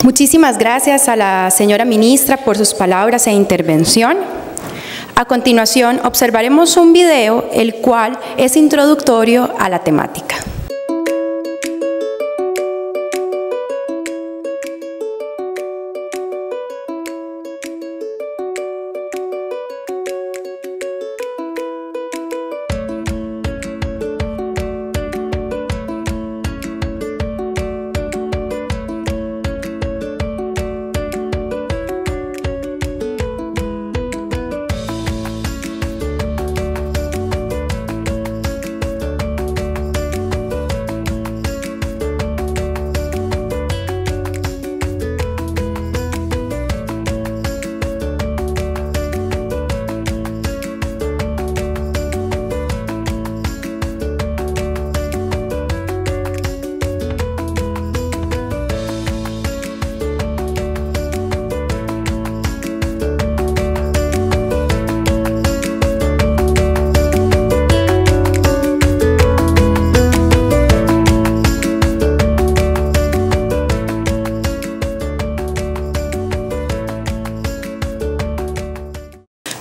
Muchísimas gracias a la señora ministra por sus palabras e intervención. A continuación, observaremos un video, el cual es introductorio a la temática.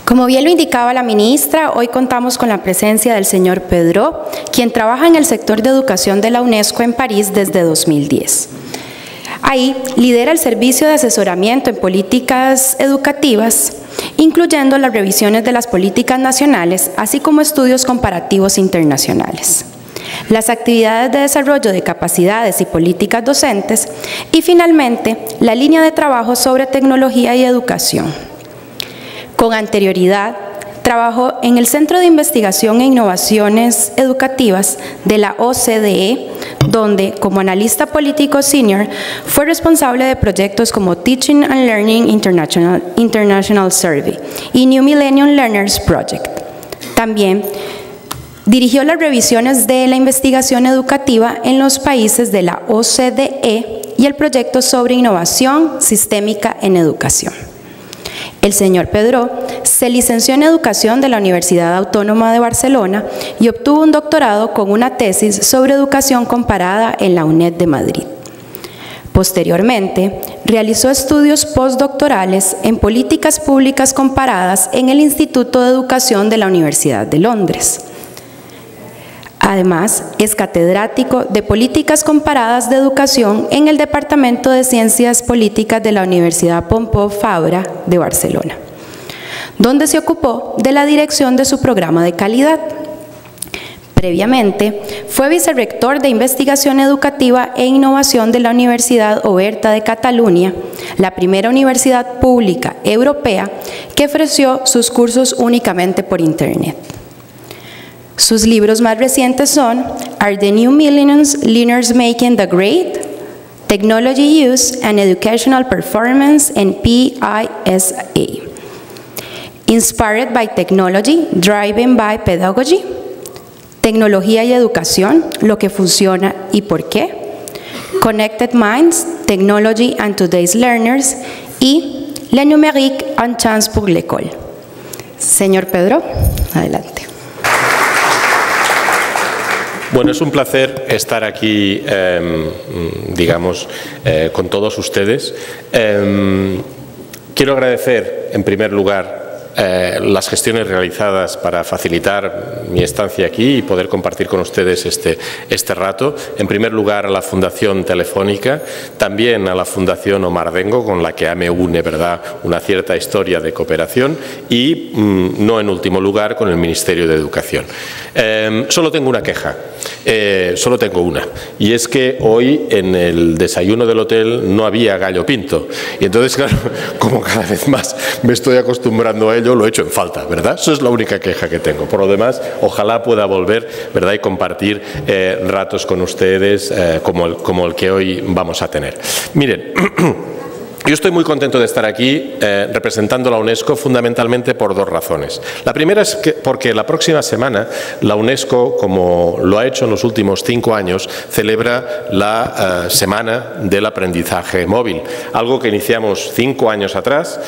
Como bien lo indicaba la ministra, hoy contamos con la presencia del señor Pedro, quien trabaja en el sector de educación de la UNESCO en París desde 2010. Ahí lidera el servicio de asesoramiento en políticas educativas, incluyendo las revisiones de las políticas nacionales, así como estudios comparativos internacionales, las actividades de desarrollo de capacidades y políticas docentes, y finalmente, la línea de trabajo sobre tecnología y educación. Con anterioridad, trabajó en el Centro de Investigación e Innovaciones Educativas de la OCDE, donde, como analista político senior, fue responsable de proyectos como Teaching and Learning International Survey y New Millennium Learners Project. También dirigió las revisiones de la investigación educativa en los países de la OCDE y el proyecto sobre innovación sistémica en educación. El señor Pedro se licenció en Educación de la Universidad Autónoma de Barcelona y obtuvo un doctorado con una tesis sobre educación comparada en la UNED de Madrid. Posteriormente, realizó estudios postdoctorales en políticas públicas comparadas en el Instituto de Educación de la Universidad de Londres. Además, es catedrático de Políticas Comparadas de Educación en el Departamento de Ciencias Políticas de la Universidad Pompeu Fabra de Barcelona, donde se ocupó de la dirección de su programa de calidad. Previamente, fue vicerrector de Investigación Educativa e Innovación de la Universidad Oberta de Cataluña, la primera universidad pública europea que ofreció sus cursos únicamente por Internet. Sus libros más recientes son Are the New Millennials Learners Making the Grade? Technology Use and Educational Performance in PISA. Inspired by Technology, Driven by Pedagogy. Tecnología y Educación, lo que funciona y por qué. Connected Minds, Technology and Today's Learners. Y Le Numérique en Chance pour l'école. Señor Pedro, adelante. Bueno, es un placer estar aquí, digamos, con todos ustedes. Quiero agradecer, en primer lugar, las gestiones realizadas para facilitar mi estancia aquí y poder compartir con ustedes este rato. En primer lugar, a la Fundación Telefónica, también a la Fundación Omar Dengo, con la que me une, ¿verdad?, una cierta historia de cooperación, y, no en último lugar, con el Ministerio de Educación. Solo tengo una queja, solo tengo una, y es que hoy en el desayuno del hotel no había gallo pinto, y entonces, claro, como cada vez más me estoy acostumbrando a ello, lo he hecho en falta, ¿verdad? Eso es la única queja que tengo. Por lo demás, ojalá pueda volver, ¿verdad?, y compartir ratos con ustedes como el que hoy vamos a tener. Miren, Yo estoy muy contento de estar aquí representando a la UNESCO fundamentalmente por dos razones. La primera es porque la próxima semana la UNESCO, como lo ha hecho en los últimos 5 años, celebra la Semana del Aprendizaje Móvil, algo que iniciamos 5 años atrás,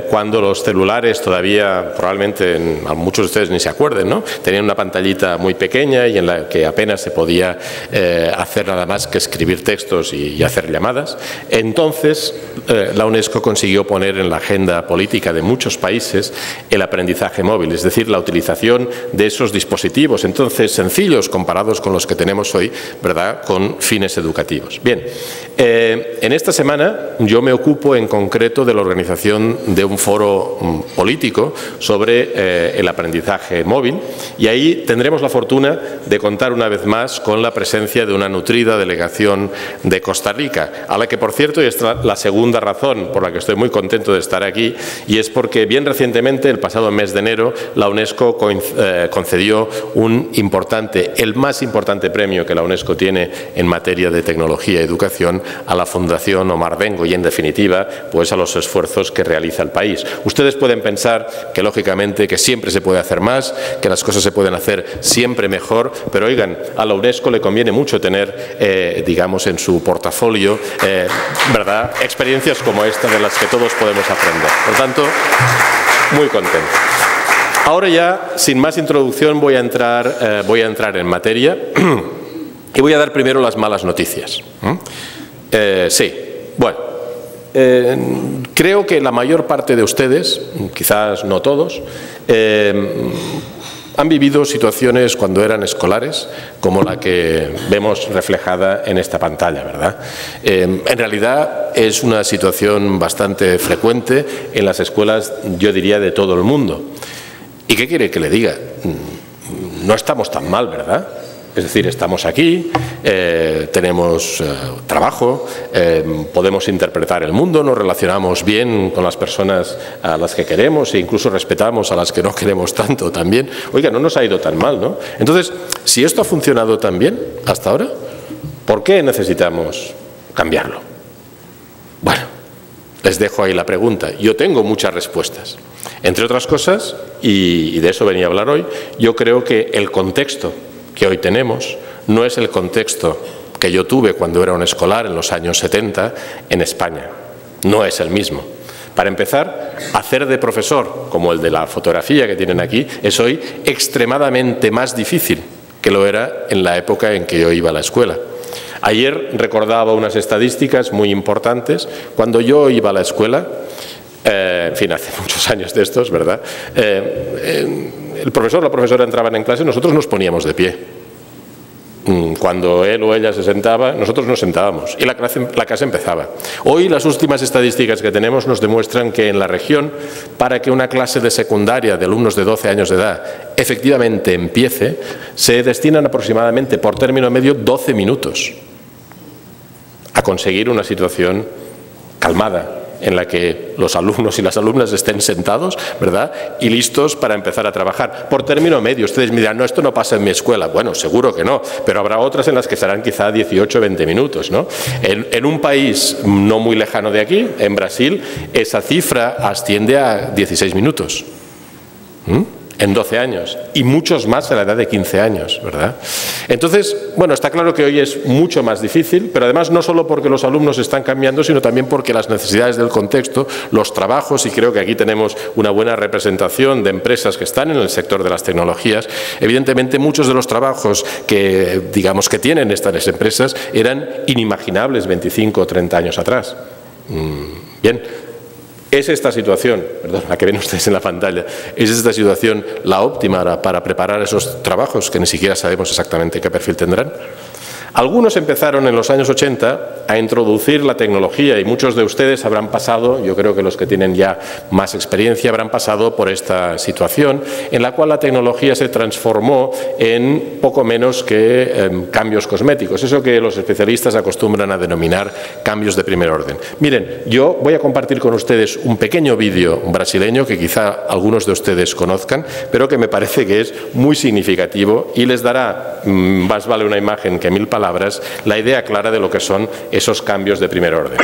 cuando los celulares todavía, probablemente muchos de ustedes ni se acuerden, ¿no? Tenían una pantallita muy pequeña y en la que apenas se podía hacer nada más que escribir textos y hacer llamadas. Entonces, la UNESCO consiguió poner en la agenda política de muchos países el aprendizaje móvil, es decir, la utilización de esos dispositivos, entonces sencillos comparados con los que tenemos hoy, ¿verdad?, con fines educativos. Bien, en esta semana yo me ocupo en concreto de la organización de un foro político sobre el aprendizaje móvil y ahí tendremos la fortuna de contar una vez más con la presencia de una nutrida delegación de Costa Rica, a la que, por cierto, y esta es la segunda razón por la que estoy muy contento de estar aquí, y es porque bien recientemente, el pasado mes de enero, la UNESCO concedió el más importante premio que la UNESCO tiene en materia de tecnología y educación a la Fundación Omar Bengo y, en definitiva, pues a los esfuerzos que realiza el país. Ustedes pueden pensar que, lógicamente, que siempre se puede hacer más, que las cosas se pueden hacer siempre mejor, pero oigan, a la UNESCO le conviene mucho tener, digamos, en su portafolio, ¿verdad?, experiencias como esta de las que todos podemos aprender. Por tanto, muy contento. Ahora ya, sin más introducción, voy a entrar en materia y voy a dar primero las malas noticias. Sí, bueno, creo que la mayor parte de ustedes, quizás no todos, han vivido situaciones cuando eran escolares como la que vemos reflejada en esta pantalla, ¿verdad? En realidad es una situación bastante frecuente en las escuelas, yo diría, de todo el mundo. ¿Y qué quiere que le diga? No estamos tan mal, ¿verdad? Es decir, estamos aquí, tenemos trabajo, podemos interpretar el mundo, nos relacionamos bien con las personas a las que queremos e incluso respetamos a las que no queremos tanto también. Oiga, no nos ha ido tan mal, ¿no? Entonces, si esto ha funcionado tan bien hasta ahora, ¿por qué necesitamos cambiarlo? Bueno, les dejo ahí la pregunta. Yo tengo muchas respuestas. Entre otras cosas, y de eso venía a hablar hoy, yo creo que el contexto que hoy tenemos no es el contexto que yo tuve cuando era un escolar en los años 70 en España. No es el mismo. Para empezar, hacer de profesor, como el de la fotografía que tienen aquí, es hoy extremadamente más difícil que lo era en la época en que yo iba a la escuela. Ayer recordaba unas estadísticas muy importantes. Cuando yo iba a la escuela, en fin, hace muchos años de estos, ¿verdad?, el profesor o la profesora entraban en clase, nosotros nos poníamos de pie. Cuando él o ella se sentaba, nosotros nos sentábamos y la clase empezaba. Hoy las últimas estadísticas que tenemos nos demuestran que en la región, para que una clase de secundaria de alumnos de 12 años de edad efectivamente empiece, se destinan aproximadamente por término medio 12 minutos a conseguir una situación calmada, en la que los alumnos y las alumnas estén sentados, ¿verdad?, y listos para empezar a trabajar. Por término medio, ustedes me dirán, no, esto no pasa en mi escuela. Bueno, seguro que no, pero habrá otras en las que serán quizá 18 o 20 minutos, ¿no? En un país no muy lejano de aquí, en Brasil, esa cifra asciende a 16 minutos. En 12 años, y muchos más a la edad de 15 años, ¿verdad? Entonces, bueno, está claro que hoy es mucho más difícil, pero además no solo porque los alumnos están cambiando, sino también porque las necesidades del contexto, los trabajos, y creo que aquí tenemos una buena representación de empresas que están en el sector de las tecnologías. Evidentemente, muchos de los trabajos que, digamos, que tienen estas empresas eran inimaginables 25 o 30 años atrás. Bien. ¿Es esta situación, perdón, la que ven ustedes en la pantalla, es esta situación la óptima para preparar esos trabajos que ni siquiera sabemos exactamente qué perfil tendrán? Algunos empezaron en los años 80 a introducir la tecnología y muchos de ustedes habrán pasado, yo creo que los que tienen ya más experiencia habrán pasado por esta situación en la cual la tecnología se transformó en poco menos que cambios cosméticos, eso que los especialistas acostumbran a denominar cambios de primer orden. Miren, yo voy a compartir con ustedes un pequeño vídeo brasileño que quizá algunos de ustedes conozcan, pero que me parece que es muy significativo y les dará, más vale una imagen que 1000 palabras, la idea clara de lo que son esos cambios de primer orden.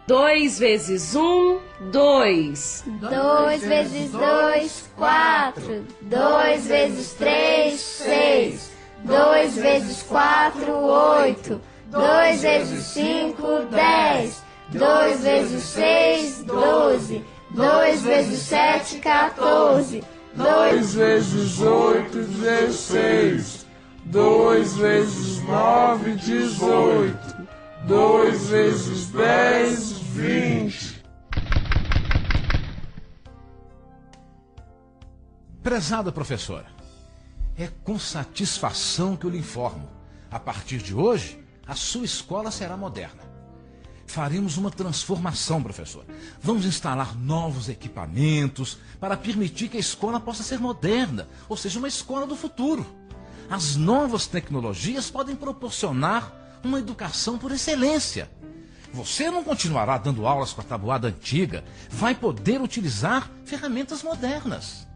2 vezes 1, 2. 2 vezes 2, 4. 2 vezes 3, 6. 2 vezes 4, 8. 2 vezes 5, 10. 2 vezes 6, 12. 2 vezes 7, 14. 2 vezes 8, 16. 2 vezes 9, 18. 2 vezes 10, 20. Prezada professora, é com satisfação que eu lhe informo. A partir de hoje, a sua escola será moderna. Faremos uma transformação, professor. Vamos instalar novos equipamentos para permitir que a escola possa ser moderna, ou seja, uma escola do futuro. As novas tecnologias podem proporcionar uma educação por excelência. Você não continuará dando aulas com a tabuada antiga, vai poder utilizar ferramentas modernas.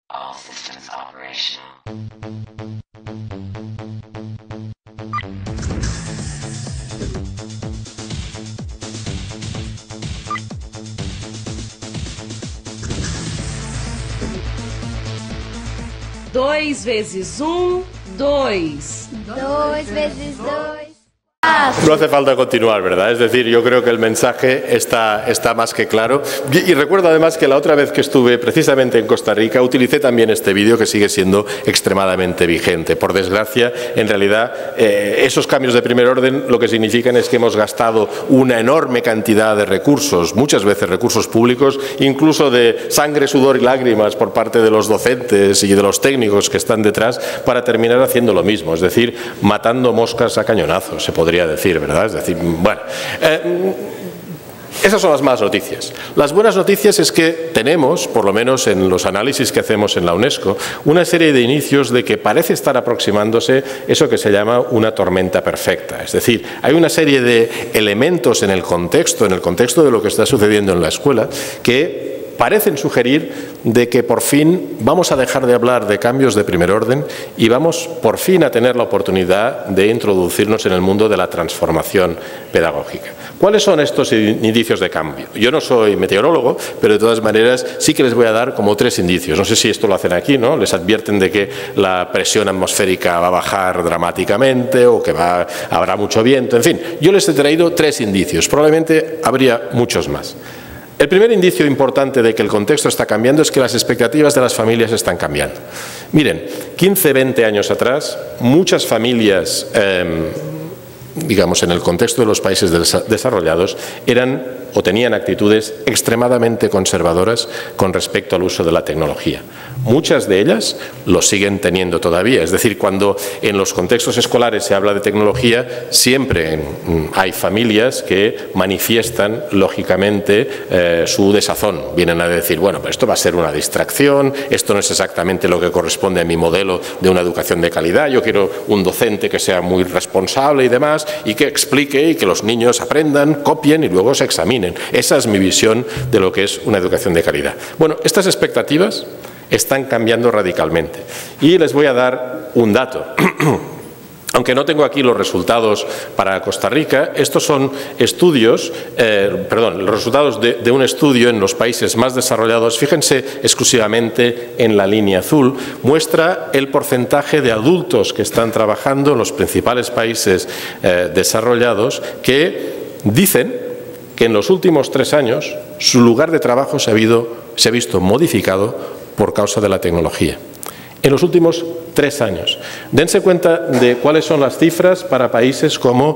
All systems operational. Dois vezes 1, 2. 2 vezes 2. No hace falta continuar, ¿verdad? Es decir, yo creo que el mensaje está más que claro. Y recuerdo además que la otra vez que estuve precisamente en Costa Rica utilicé también este vídeo que sigue siendo extremadamente vigente. Por desgracia, en realidad, esos cambios de primer orden lo que significan es que hemos gastado una enorme cantidad de recursos, muchas veces recursos públicos, incluso de sangre, sudor y lágrimas por parte de los docentes y de los técnicos que están detrás para terminar haciendo lo mismo, es decir, matando moscas a cañonazos, se podría decir, ¿verdad? Es decir, bueno, esas son las malas noticias. Las buenas noticias es que tenemos, por lo menos en los análisis que hacemos en la UNESCO, una serie de inicios de que parece estar aproximándose eso que se llama una tormenta perfecta. Es decir, hay una serie de elementos en el contexto de lo que está sucediendo en la escuela que parecen sugerir de que por fin vamos a dejar de hablar de cambios de primer orden y vamos por fin a tener la oportunidad de introducirnos en el mundo de la transformación pedagógica. ¿Cuáles son estos indicios de cambio? Yo no soy meteorólogo, pero de todas maneras sí que les voy a dar como 3 indicios. No sé si esto lo hacen aquí, ¿no? Les advierten de que la presión atmosférica va a bajar dramáticamente o que habrá mucho viento. En fin, yo les he traído 3 indicios. Probablemente habría muchos más. El primer indicio importante de que el contexto está cambiando es que las expectativas de las familias están cambiando. Miren, 15, 20 años atrás, muchas familias, digamos, en el contexto de los países desarrollados, eran o tenían actitudes extremadamente conservadoras con respecto al uso de la tecnología. Muchas de ellas lo siguen teniendo todavía. Es decir, cuando en los contextos escolares se habla de tecnología, siempre hay familias que manifiestan, lógicamente, su desazón. Vienen a decir, bueno, pues esto va a ser una distracción, esto no es exactamente lo que corresponde a mi modelo de una educación de calidad, yo quiero un docente que sea muy responsable y demás, y que explique y que los niños aprendan, copien y luego se examinen. Esa es mi visión de lo que es una educación de calidad. Bueno, estas expectativas están cambiando radicalmente. Y les voy a dar un dato. Aunque no tengo aquí los resultados para Costa Rica, estos son estudios, los resultados de un estudio en los países más desarrollados. Fíjense exclusivamente en la línea azul, muestra el porcentaje de adultos que están trabajando en los principales países desarrollados que dicen que en los últimos 3 años su lugar de trabajo se ha visto modificado por causa de la tecnología. En los últimos 3 años. Dense cuenta de cuáles son las cifras para países como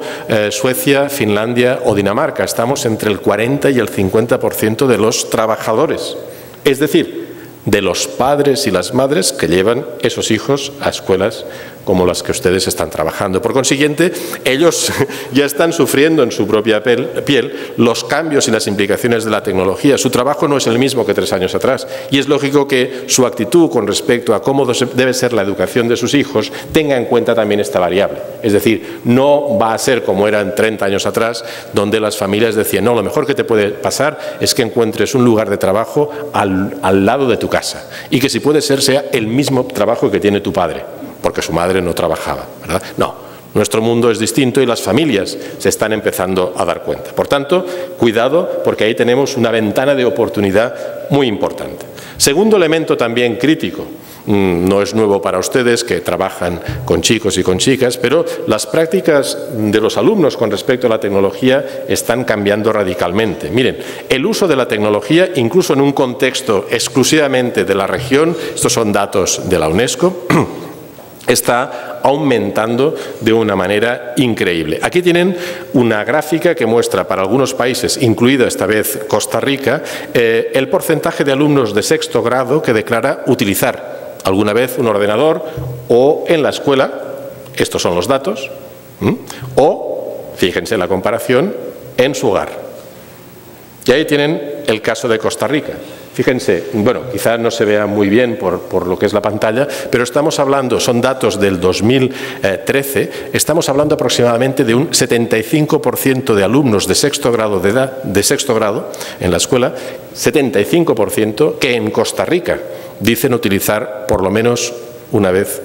Suecia, Finlandia o Dinamarca. Estamos entre el 40 y el 50% de los trabajadores. Es decir, de los padres y las madres que llevan esos hijos a escuelas como las que ustedes están trabajando. Por consiguiente, ellos ya están sufriendo en su propia piel los cambios y las implicaciones de la tecnología. Su trabajo no es el mismo que 3 años atrás y es lógico que su actitud con respecto a cómo debe ser la educación de sus hijos tenga en cuenta también esta variable. Es decir, no va a ser como eran 30 años atrás, donde las familias decían, no, lo mejor que te puede pasar es que encuentres un lugar de trabajo al lado de tu casa y que si puede ser sea el mismo trabajo que tiene tu padre, porque su madre no trabajaba, ¿verdad? No, nuestro mundo es distinto y las familias se están empezando a dar cuenta. Por tanto, cuidado, porque ahí tenemos una ventana de oportunidad muy importante. Segundo elemento también crítico, no es nuevo para ustedes que trabajan con chicos y con chicas, pero las prácticas de los alumnos con respecto a la tecnología están cambiando radicalmente. Miren, el uso de la tecnología, incluso en un contexto exclusivamente de la región, estos son datos de la UNESCO, está aumentando de una manera increíble. Aquí tienen una gráfica que muestra para algunos países, incluida esta vez Costa Rica, el porcentaje de alumnos de 6º grado que declara utilizar alguna vez un ordenador o en la escuela, estos son los datos, o, fíjense la comparación, en su hogar. Y ahí tienen el caso de Costa Rica. Fíjense, bueno, quizás no se vea muy bien por lo que es la pantalla, pero estamos hablando, son datos del 2013, estamos hablando aproximadamente de un 75% de alumnos de 6º grado de edad, de 6º grado en la escuela, 75% que en Costa Rica dicen utilizar por lo menos una vez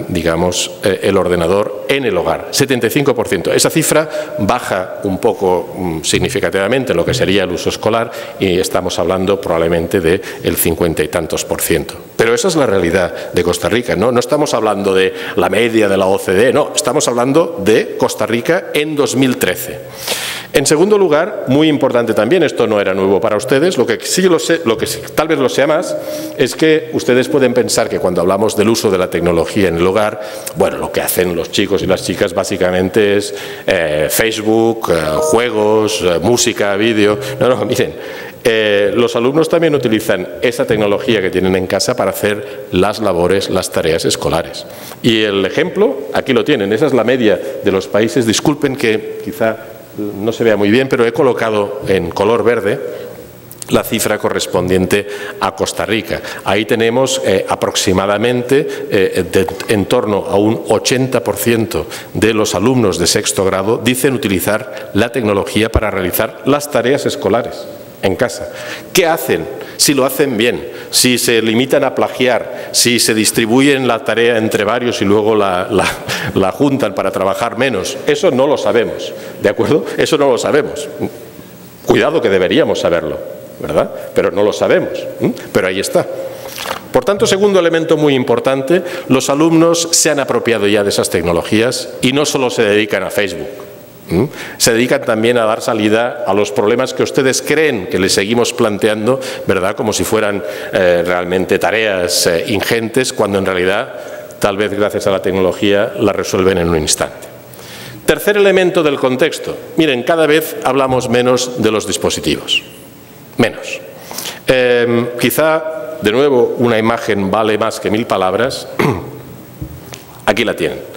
digamos, el ordenador en el hogar, 75%. Esa cifra baja un poco significativamente lo que sería el uso escolar y estamos hablando probablemente del 50 y tantos %. Pero esa es la realidad de Costa Rica, ¿no? No estamos hablando de la media de la OCDE, no, estamos hablando de Costa Rica en 2013. En segundo lugar, muy importante también, esto no era nuevo para ustedes, lo que sí tal vez lo sea más, es que ustedes pueden pensar que cuando hablamos del uso de la tecnología en el hogar, bueno, lo que hacen los chicos y las chicas básicamente es Facebook, juegos, música, vídeo. No, miren, los alumnos también utilizan esa tecnología que tienen en casa para hacer las labores, las tareas escolares. Y el ejemplo, aquí lo tienen, esa es la media de los países. Disculpen que quizá no se vea muy bien, pero he colocado en color verde la cifra correspondiente a Costa Rica. Ahí tenemos aproximadamente en torno a un 80% de los alumnos de 6º grado dicen utilizar la tecnología para realizar las tareas escolares en casa. ¿Qué hacen? Si lo hacen bien, si se limitan a plagiar, si se distribuyen la tarea entre varios y luego la juntan para trabajar menos, eso no lo sabemos, ¿de acuerdo? Eso no lo sabemos. Cuidado que deberíamos saberlo, ¿verdad? Pero no lo sabemos, pero ahí está. Por tanto, segundo elemento muy importante, los alumnos se han apropiado ya de esas tecnologías y no solo se dedican a Facebook. Se dedican también a dar salida a los problemas que ustedes creen que les seguimos planteando, ¿verdad? Como si fueran realmente tareas ingentes, cuando en realidad, tal vez gracias a la tecnología, las resuelven en un instante. Tercer elemento del contexto. Miren, cada vez hablamos menos de los dispositivos. Menos. Quizá, de nuevo, una imagen vale más que 1000 palabras. Aquí la tienen.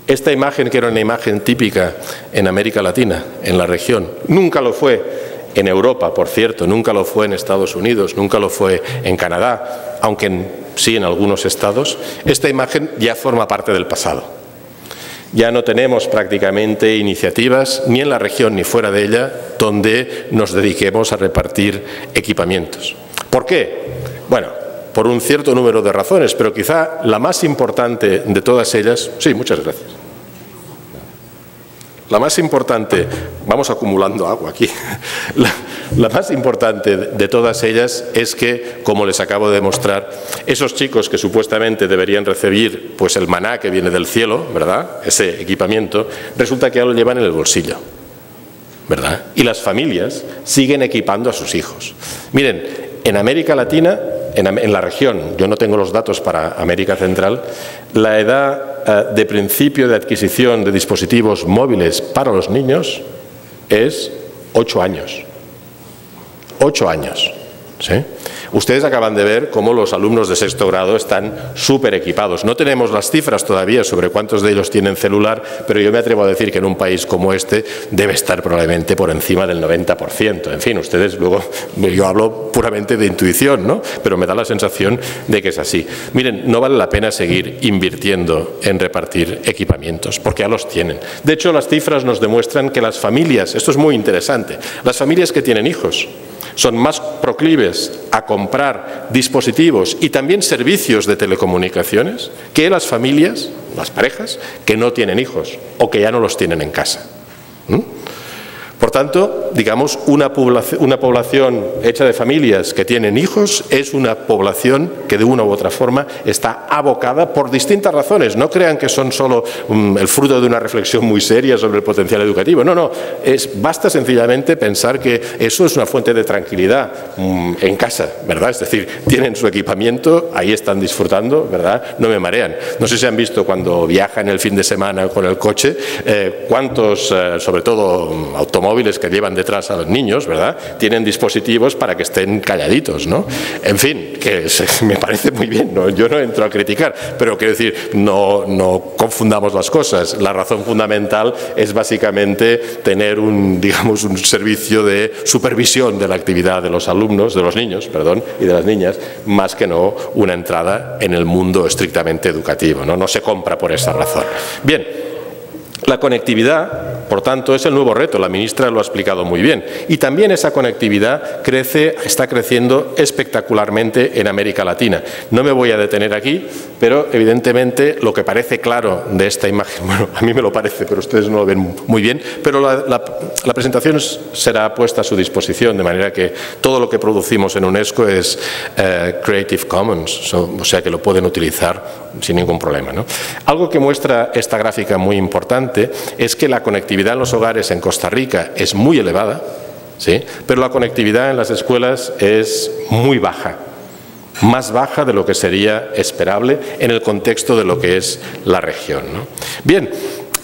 Esta imagen, que era una imagen típica en América Latina, en la región, nunca lo fue en Europa, por cierto, nunca lo fue en Estados Unidos, nunca lo fue en Canadá, aunque sí en algunos estados. Esta imagen ya forma parte del pasado. Ya no tenemos prácticamente iniciativas, ni en la región ni fuera de ella, donde nos dediquemos a repartir equipamientos. ¿Por qué? Bueno, por un cierto número de razones, pero quizá la más importante de todas ellas... Sí, muchas gracias. La más importante... Vamos acumulando agua aquí. La más importante de todas ellas es que, como les acabo de demostrar, esos chicos que supuestamente deberían recibir pues el maná que viene del cielo, ¿verdad?, ese equipamiento, resulta que ya lo llevan en el bolsillo, ¿verdad? Y las familias siguen equipando a sus hijos. Miren, en América Latina, en la región, yo no tengo los datos para América Central, la edad de principio de adquisición de dispositivos móviles para los niños es 8 años. 8 años. ¿sí? Ustedes acaban de ver cómo los alumnos de sexto grado están súper equipados. No tenemos las cifras todavía sobre cuántos de ellos tienen celular, pero yo me atrevo a decir que en un país como este debe estar probablemente por encima del 90%. En fin, ustedes luego, yo hablo puramente de intuición, ¿no? Pero me da la sensación de que es así. Miren, no vale la pena seguir invirtiendo en repartir equipamientos, porque ya los tienen. De hecho, las cifras nos demuestran que las familias, esto es muy interesante, las familias que tienen hijos son más proclives a comprar dispositivos y también servicios de telecomunicaciones que las familias, las parejas, que no tienen hijos o que ya no los tienen en casa. Por tanto, digamos, una población hecha de familias que tienen hijos es una población que de una u otra forma está abocada por distintas razones. No crean que son solo el fruto de una reflexión muy seria sobre el potencial educativo. No, no. Basta sencillamente pensar que eso es una fuente de tranquilidad en casa, ¿verdad? Es decir, tienen su equipamiento, ahí están disfrutando, ¿verdad? No me marean. No sé si han visto cuando viajan el fin de semana con el coche, cuántos, sobre todo automóviles que llevan detrás a los niños, ¿verdad? Tienen dispositivos para que estén calladitos, ¿no? En fin, que me parece muy bien, ¿no? Yo no entro a criticar, pero quiero decir, no confundamos las cosas. La razón fundamental es básicamente tener digamos, un servicio de supervisión de la actividad de los alumnos, de los niños, perdón, y de las niñas, más que no una entrada en el mundo estrictamente educativo, ¿no? No se compra por esa razón. Bien. La conectividad, por tanto, es el nuevo reto. La ministra lo ha explicado muy bien. Y también esa conectividad está creciendo espectacularmente en América Latina. No me voy a detener aquí, pero evidentemente lo que parece claro de esta imagen, bueno, a mí me lo parece, pero ustedes no lo ven muy bien, pero la presentación será puesta a su disposición, de manera que todo lo que producimos en UNESCO es Creative Commons, o sea que lo pueden utilizar sin ningún problema, ¿no? Algo que muestra esta gráfica muy importante es que la conectividad en los hogares en Costa Rica es muy elevada, ¿sí? Pero la conectividad en las escuelas es muy baja, más baja de lo que sería esperable en el contexto de lo que es la región, ¿no? Bien,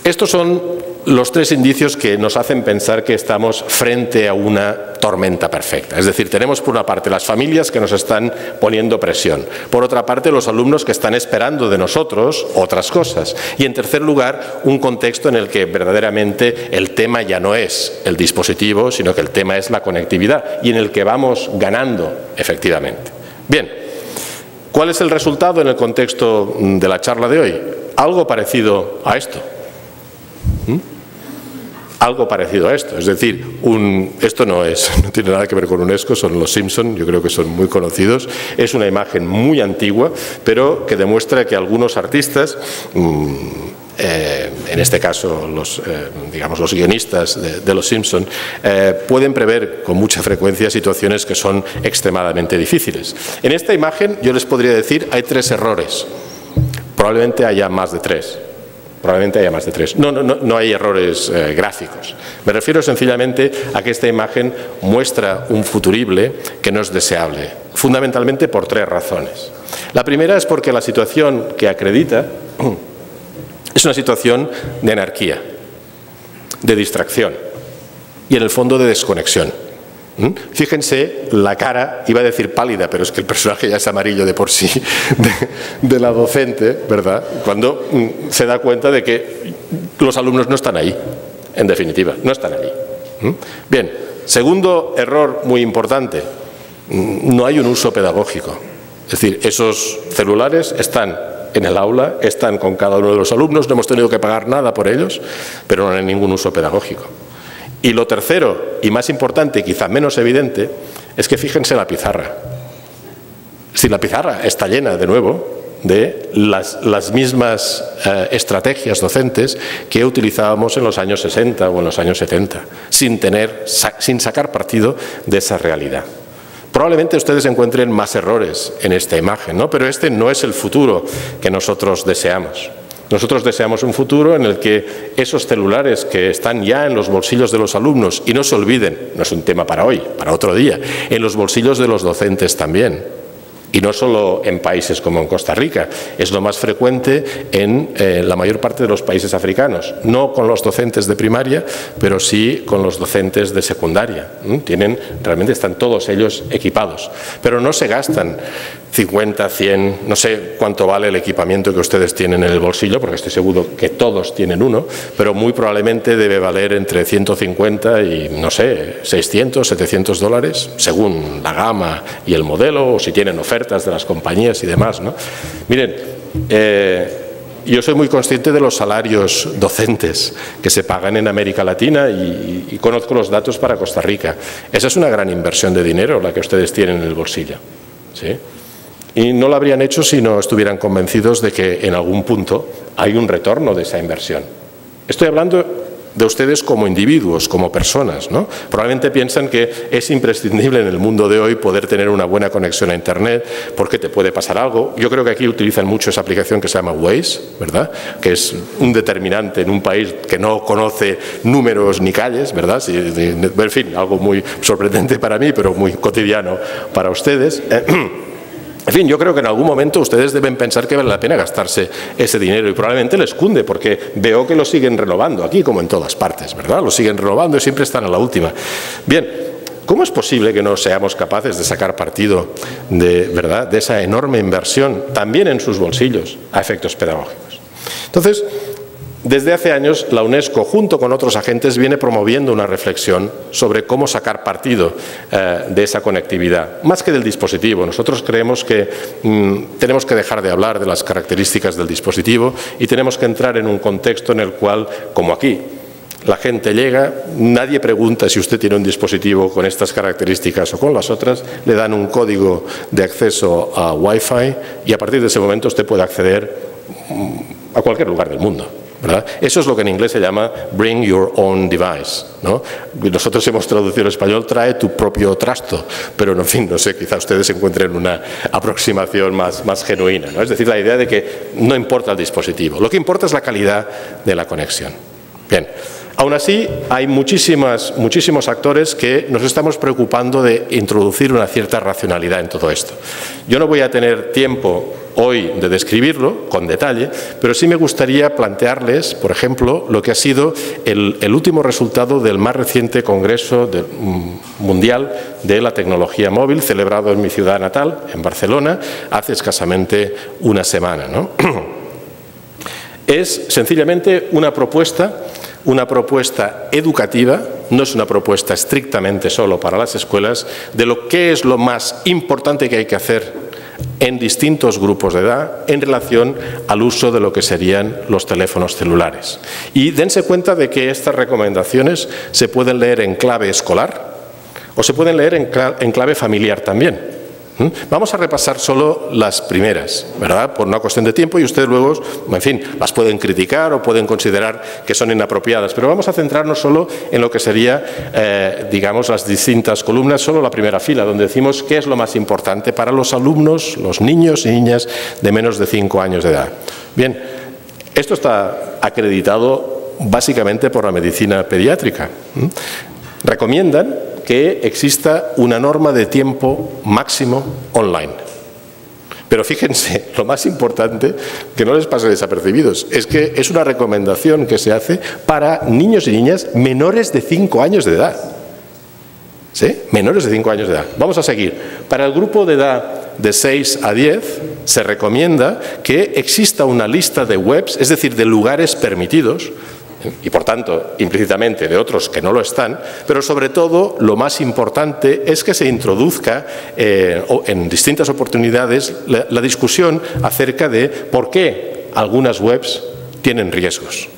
estos son los tres indicios que nos hacen pensar que estamos frente a una tormenta perfecta. Es decir, tenemos por una parte las familias que nos están poniendo presión, por otra parte los alumnos que están esperando de nosotros otras cosas y en tercer lugar un contexto en el que verdaderamente el tema ya no es el dispositivo, sino que el tema es la conectividad y en el que vamos ganando efectivamente. Bien, ¿cuál es el resultado en el contexto de la charla de hoy? Algo parecido a esto. Algo parecido a esto, es decir, esto no tiene nada que ver con UNESCO, son los Simpson, yo creo que son muy conocidos, es una imagen muy antigua, pero que demuestra que algunos artistas, en este caso digamos los guionistas de los Simpson, pueden prever con mucha frecuencia situaciones que son extremadamente difíciles. En esta imagen yo les podría decir hay 3 errores, probablemente haya más de 3. Probablemente haya más de 3. No hay errores gráficos. Me refiero sencillamente a que esta imagen muestra un futurible que no es deseable, fundamentalmente por 3 razones. La primera es porque la situación que acredita es una situación de anarquía, de distracción y en el fondo de desconexión. Fíjense la cara, iba a decir pálida, pero es que el personaje ya es amarillo de por sí, de la docente, ¿verdad? Cuando se da cuenta de que los alumnos no están ahí, en definitiva, no están allí. Bien, segundo error muy importante, no hay un uso pedagógico. Es decir, esos celulares están en el aula, están con cada uno de los alumnos, no hemos tenido que pagar nada por ellos, pero no hay ningún uso pedagógico. Y lo tercero, y más importante, quizá menos evidente, es que fíjense la pizarra. Si la pizarra está llena, de nuevo, de las mismas estrategias docentes que utilizábamos en los años 60 o en los años 70, sin sacar partido de esa realidad. Probablemente ustedes encuentren más errores en esta imagen, ¿no? Pero este no es el futuro que nosotros deseamos. Nosotros deseamos un futuro en el que esos celulares que están ya en los bolsillos de los alumnos, y no se olviden, no es un tema para hoy, para otro día, en los bolsillos de los docentes también, Y no solo en países como en Costa Rica, es lo más frecuente en la mayor parte de los países africanos. No con los docentes de primaria, pero sí con los docentes de secundaria. Realmente están todos ellos equipados. Pero no se gastan 50, 100, no sé cuánto vale el equipamiento que ustedes tienen en el bolsillo, porque estoy seguro que todos tienen uno, pero muy probablemente debe valer entre 150 y, no sé, 600, 700 dólares, según la gama y el modelo, o si tienen ofertas de las compañías y demás, ¿no? Miren, yo soy muy consciente de los salarios docentes que se pagan en América Latina y conozco los datos para Costa Rica. Esa es una gran inversión de dinero la que ustedes tienen en el bolsillo, ¿sí? Y no lo habrían hecho si no estuvieran convencidos de que en algún punto hay un retorno de esa inversión. Estoy hablando de ustedes como individuos, como personas, ¿no? Probablemente piensan que es imprescindible en el mundo de hoy poder tener una buena conexión a Internet porque te puede pasar algo. Yo creo que aquí utilizan mucho esa aplicación que se llama Waze, ¿verdad? Que es un determinante en un país que no conoce números ni calles, ¿verdad? En fin, algo muy sorprendente para mí, pero muy cotidiano para ustedes. En fin, yo creo que en algún momento ustedes deben pensar que vale la pena gastarse ese dinero y probablemente les cunde porque veo que lo siguen renovando aquí como en todas partes, ¿verdad? Lo siguen renovando y siempre están a la última. Bien, ¿cómo es posible que no seamos capaces de sacar partido ¿verdad?, de esa enorme inversión también en sus bolsillos a efectos pedagógicos? Entonces, desde hace años, la UNESCO, junto con otros agentes, viene promoviendo una reflexión sobre cómo sacar partido de esa conectividad, más que del dispositivo. Nosotros creemos que tenemos que dejar de hablar de las características del dispositivo y tenemos que entrar en un contexto en el cual, como aquí, la gente llega, nadie pregunta si usted tiene un dispositivo con estas características o con las otras, le dan un código de acceso a Wi-Fi y a partir de ese momento usted puede acceder a cualquier lugar del mundo, ¿verdad? Eso es lo que en inglés se llama bring your own device, ¿no? Nosotros hemos traducido al español trae tu propio trasto, pero en fin, no sé, quizá ustedes encuentren una aproximación más genuina, ¿no? Es decir, la idea de que no importa el dispositivo, lo que importa es la calidad de la conexión. Bien, aún así hay muchísimos actores que nos estamos preocupando de introducir una cierta racionalidad en todo esto. Yo no voy a tener tiempo hoy de describirlo con detalle, pero sí me gustaría plantearles, por ejemplo, lo que ha sido el último resultado del más reciente Congreso Mundial de la Tecnología Móvil, celebrado en mi ciudad natal, en Barcelona, hace escasamente una semana, ¿no? Es sencillamente una propuesta educativa, no es una propuesta estrictamente solo para las escuelas, de lo que es lo más importante que hay que hacer en distintos grupos de edad en relación al uso de lo que serían los teléfonos celulares. Y dense cuenta de que estas recomendaciones se pueden leer en clave escolar o se pueden leer en clave familiar también. Vamos a repasar solo las primeras, ¿verdad?, por una cuestión de tiempo y ustedes luego, en fin, las pueden criticar o pueden considerar que son inapropiadas, pero vamos a centrarnos solo en lo que sería, digamos, las distintas columnas, solo la primera fila, donde decimos qué es lo más importante para los alumnos, los niños y niñas de menos de 5 años de edad. Bien, esto está acreditado básicamente por la medicina pediátrica. Recomiendan que exista una norma de tiempo máximo online. Pero fíjense, lo más importante, que no les pase desapercibidos, es que es una recomendación que se hace para niños y niñas menores de 5 años de edad. ¿Sí? Menores de 5 años de edad. Vamos a seguir. Para el grupo de edad de 6 a 10 se recomienda que exista una lista de webs, es decir, de lugares permitidos, y por tanto implícitamente de otros que no lo están, pero sobre todo lo más importante es que se introduzca en distintas oportunidades la discusión acerca de por qué algunas webs tienen riesgos.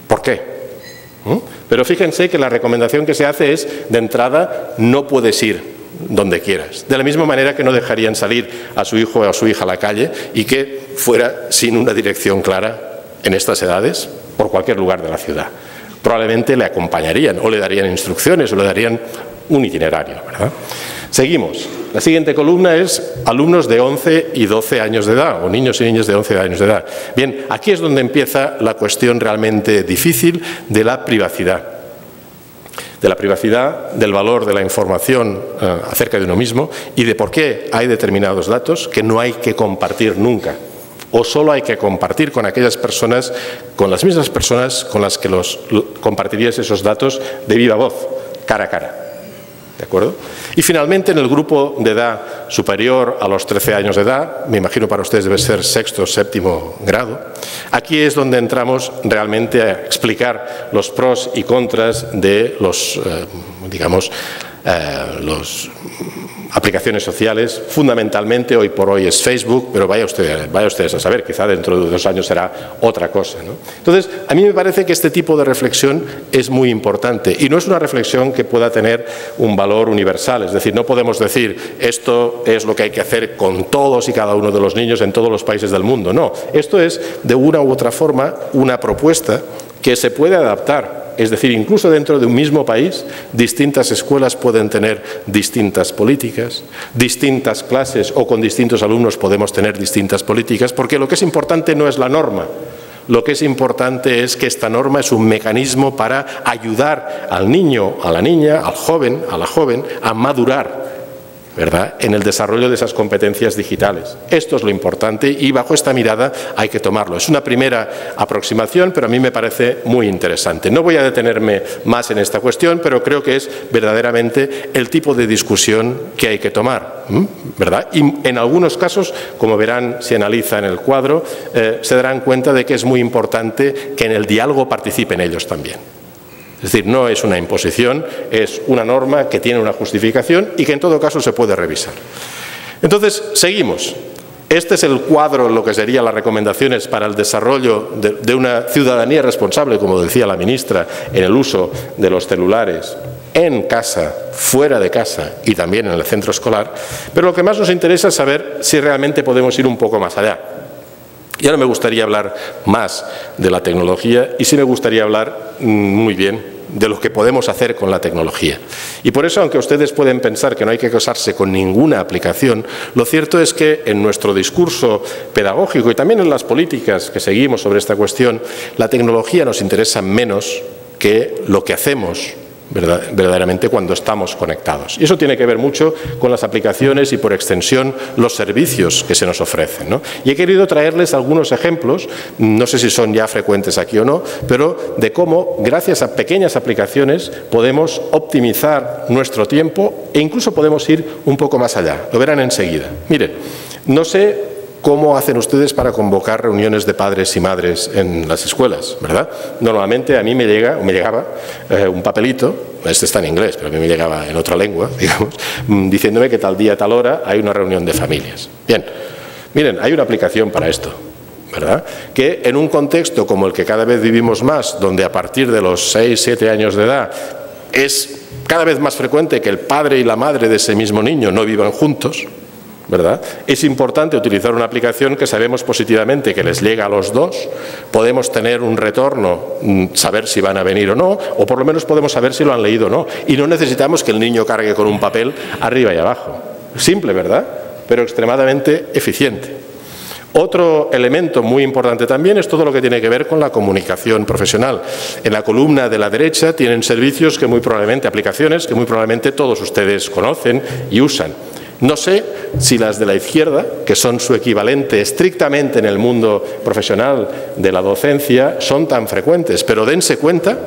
¿Por qué? Pero fíjense que la recomendación que se hace es, de entrada, no puedes ir donde quieras. De la misma manera que no dejarían salir a su hijo o a su hija a la calle y que fuera sin una dirección clara en estas edades por cualquier lugar de la ciudad. Probablemente le acompañarían o le darían instrucciones o le darían un itinerario, ¿verdad? Seguimos. La siguiente columna es alumnos de 11 y 12 años de edad o niños y niñas de 11 años de edad. Bien, aquí es donde empieza la cuestión realmente difícil de la privacidad. de la privacidad, del valor de la información acerca de uno mismo y de por qué hay determinados datos que no hay que compartir nunca, o solo hay que compartir con aquellas personas, con las mismas personas con las que compartirías esos datos de viva voz, cara a cara. ¿De acuerdo? Y finalmente, en el grupo de edad superior a los 13 años de edad, me imagino para ustedes debe ser sexto o séptimo grado, aquí es donde entramos realmente a explicar los pros y contras de los aplicaciones sociales. Fundamentalmente hoy por hoy es Facebook, pero vaya ustedes a saber, quizá dentro de 2 años será otra cosa, ¿no? Entonces, a mí me parece que este tipo de reflexión es muy importante y no es una reflexión que pueda tener un valor universal, es decir, no podemos decir esto es lo que hay que hacer con todos y cada uno de los niños en todos los países del mundo, no. Esto es, de una u otra forma, una propuesta que se puede adaptar. Es decir, incluso dentro de un mismo país, distintas escuelas pueden tener distintas políticas, distintas clases o con distintos alumnos podemos tener distintas políticas, porque lo que es importante no es la norma. Lo que es importante es que esta norma es un mecanismo para ayudar al niño, a la niña, al joven, a la joven, a madurar, ¿verdad?, en el desarrollo de esas competencias digitales. Esto es lo importante y bajo esta mirada hay que tomarlo. Es una primera aproximación, pero a mí me parece muy interesante. No voy a detenerme más en esta cuestión, pero creo que es verdaderamente el tipo de discusión que hay que tomar, ¿verdad? Y en algunos casos, como verán si analizan el cuadro, se darán cuenta de que es muy importante que en el diálogo participen ellos también. Es decir, no es una imposición, es una norma que tiene una justificación y que en todo caso se puede revisar. Entonces, seguimos. Este es el cuadro, lo que serían las recomendaciones para el desarrollo de una ciudadanía responsable, como decía la ministra, en el uso de los celulares en casa, fuera de casa y también en el centro escolar. Pero lo que más nos interesa es saber si realmente podemos ir un poco más allá. Y ahora me gustaría hablar más de la tecnología y sí me gustaría hablar muy bien de lo que podemos hacer con la tecnología. Y por eso, aunque ustedes pueden pensar que no hay que casarse con ninguna aplicación, lo cierto es que en nuestro discurso pedagógico y también en las políticas que seguimos sobre esta cuestión, la tecnología nos interesa menos que lo que hacemos verdaderamente cuando estamos conectados. Y eso tiene que ver mucho con las aplicaciones y, por extensión, los servicios que se nos ofrecen, ¿no? Y he querido traerles algunos ejemplos, no sé si son ya frecuentes aquí o no, pero de cómo, gracias a pequeñas aplicaciones, podemos optimizar nuestro tiempo e incluso podemos ir un poco más allá. Lo verán enseguida. Miren, no sé ¿cómo hacen ustedes para convocar reuniones de padres y madres en las escuelas, verdad? Normalmente a mí me llegaba un papelito, este está en inglés, pero a mí me llegaba en otra lengua, digamos, diciéndome que tal día, tal hora hay una reunión de familias. Bien, miren, hay una aplicación para esto, ¿verdad? Que en un contexto como el que cada vez vivimos más, donde a partir de los 6, 7 años de edad es cada vez más frecuente que el padre y la madre de ese mismo niño no vivan juntos, ¿verdad? Es importante utilizar una aplicación que sabemos positivamente que les llega a los dos, podemos tener un retorno, saber si van a venir o no, o por lo menos podemos saber si lo han leído o no, y no necesitamos que el niño cargue con un papel arriba y abajo. Simple, ¿verdad? Pero extremadamente eficiente. Otro elemento muy importante también es todo lo que tiene que ver con la comunicación profesional. En la columna de la derecha tienen servicios que muy probablemente, aplicaciones que muy probablemente todos ustedes conocen y usan. No sé si las de la izquierda, que son su equivalente estrictamente en el mundo profesional de la docencia, son tan frecuentes, pero dense cuenta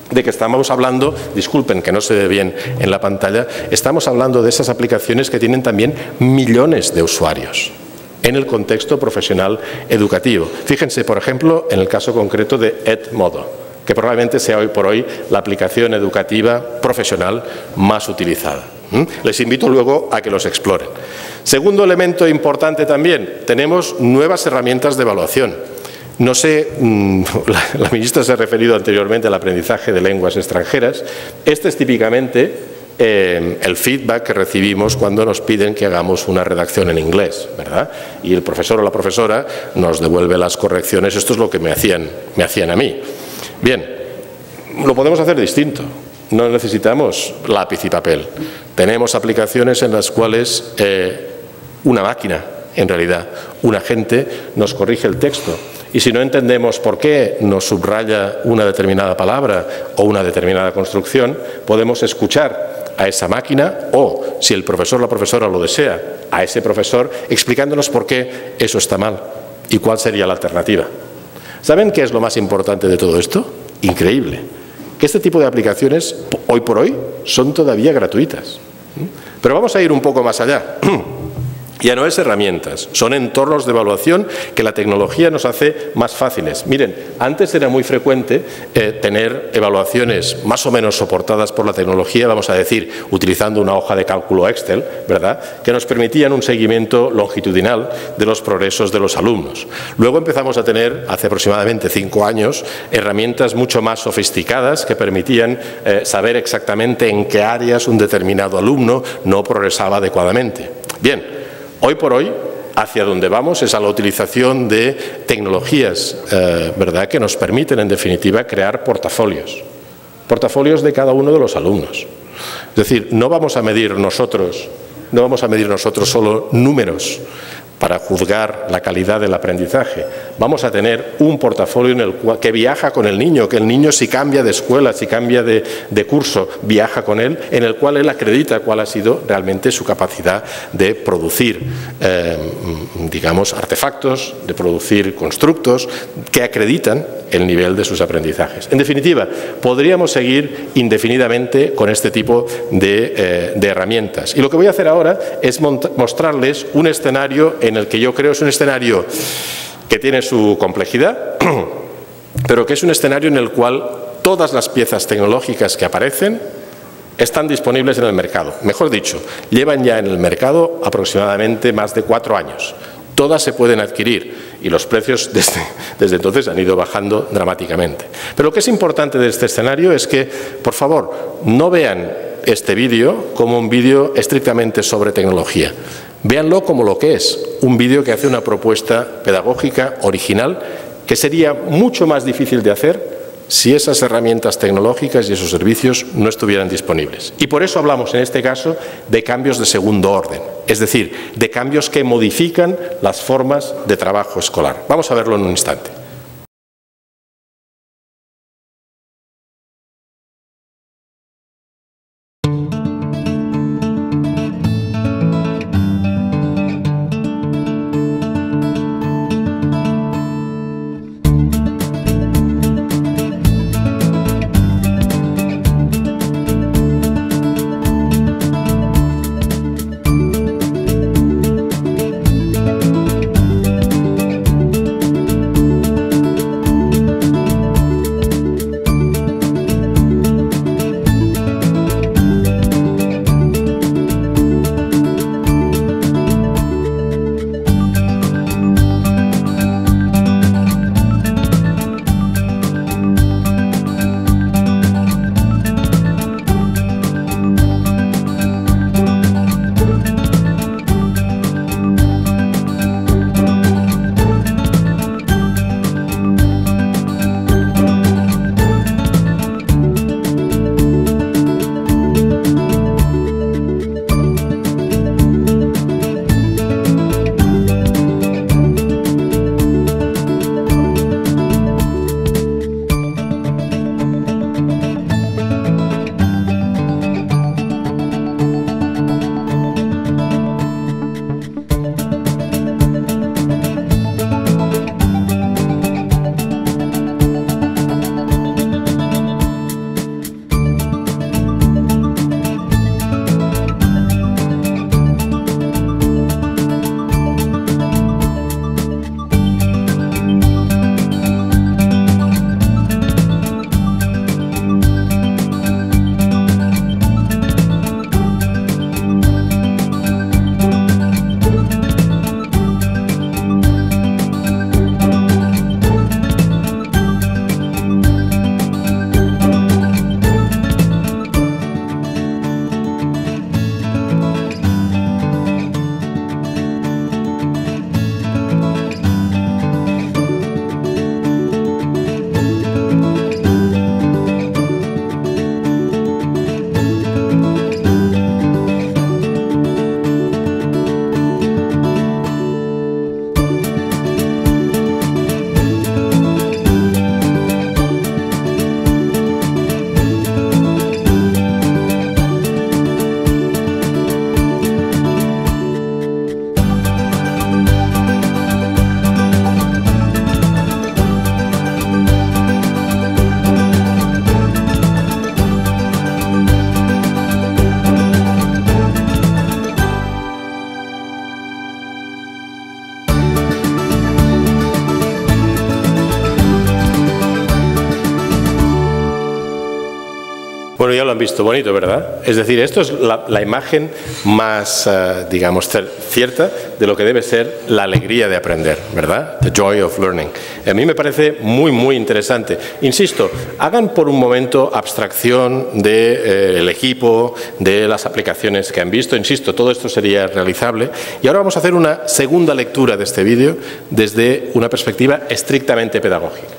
de que estamos hablando, disculpen que no se ve bien en la pantalla, estamos hablando de esas aplicaciones que tienen también millones de usuarios en el contexto profesional educativo. Fíjense, por ejemplo, en el caso concreto de Edmodo, que probablemente sea hoy por hoy la aplicación educativa profesional más utilizada. Les invito luego a que los exploren. Segundo elemento importante también, tenemos nuevas herramientas de evaluación. No sé, la ministra se ha referido anteriormente al aprendizaje de lenguas extranjeras. Este es típicamente el feedback que recibimos cuando nos piden que hagamos una redacción en inglés, ¿verdad? Y el profesor o la profesora nos devuelve las correcciones. Esto es lo que me hacían a mí. Bien, lo podemos hacer distinto. No necesitamos lápiz y papel. Tenemos aplicaciones en las cuales una máquina, en realidad, un agente nos corrige el texto Y si no entendemos por qué nos subraya una determinada palabra o una determinada construcción, podemos escuchar a esa máquina o, si el profesor o la profesora lo desea, a ese profesor explicándonos por qué eso está mal y cuál sería la alternativa. ¿Saben qué es lo más importante de todo esto? Increíble. Que este tipo de aplicaciones, hoy por hoy, son todavía gratuitas. Pero vamos a ir un poco más allá. Ya no es herramientas, son entornos de evaluación que la tecnología nos hace más fáciles. Miren, antes era muy frecuente tener evaluaciones más o menos soportadas por la tecnología, vamos a decir, utilizando una hoja de cálculo Excel, ¿verdad?, que nos permitían un seguimiento longitudinal de los progresos de los alumnos. Luego empezamos a tener, hace aproximadamente 5 años, herramientas mucho más sofisticadas que permitían saber exactamente en qué áreas un determinado alumno no progresaba adecuadamente. Bien. Hoy por hoy, hacia donde vamos es a la utilización de tecnologías, ¿verdad?, que nos permiten, en definitiva, crear portafolios de cada uno de los alumnos. Es decir, no vamos a medir nosotros solo números para juzgar la calidad del aprendizaje. Vamos a tener un portafolio que viaja con el niño, que el niño, si cambia de escuela, si cambia de curso, viaja con él, en el cual él acredita cuál ha sido realmente su capacidad de producir, digamos, artefactos, de producir constructos que acreditan el nivel de sus aprendizajes. En definitiva, podríamos seguir indefinidamente con este tipo de herramientas. Y lo que voy a hacer ahora es mostrarles un escenario en el que yo creo es un escenario que tiene su complejidad, pero que es un escenario en el cual todas las piezas tecnológicas que aparecen están disponibles en el mercado. Mejor dicho, llevan ya en el mercado aproximadamente más de 4 años. Todas se pueden adquirir y los precios desde entonces han ido bajando dramáticamente. Pero lo que es importante de este escenario es que, por favor, no vean este vídeo como un vídeo estrictamente sobre tecnología. Véanlo como lo que es, un vídeo que hace una propuesta pedagógica original que sería mucho más difícil de hacer si esas herramientas tecnológicas y esos servicios no estuvieran disponibles. Y por eso hablamos en este caso de cambios de segundo orden, es decir, de cambios que modifican las formas de trabajo escolar. Vamos a verlo en un instante. Bueno, ya lo han visto bonito, ¿verdad? Es decir, esto es la imagen más, digamos, cierta de lo que debe ser la alegría de aprender, ¿verdad? The joy of learning. A mí me parece muy, muy interesante. Insisto, hagan por un momento abstracción del equipo, de las aplicaciones que han visto. Insisto, todo esto sería realizable. Y ahora vamos a hacer una segunda lectura de este vídeo desde una perspectiva estrictamente pedagógica.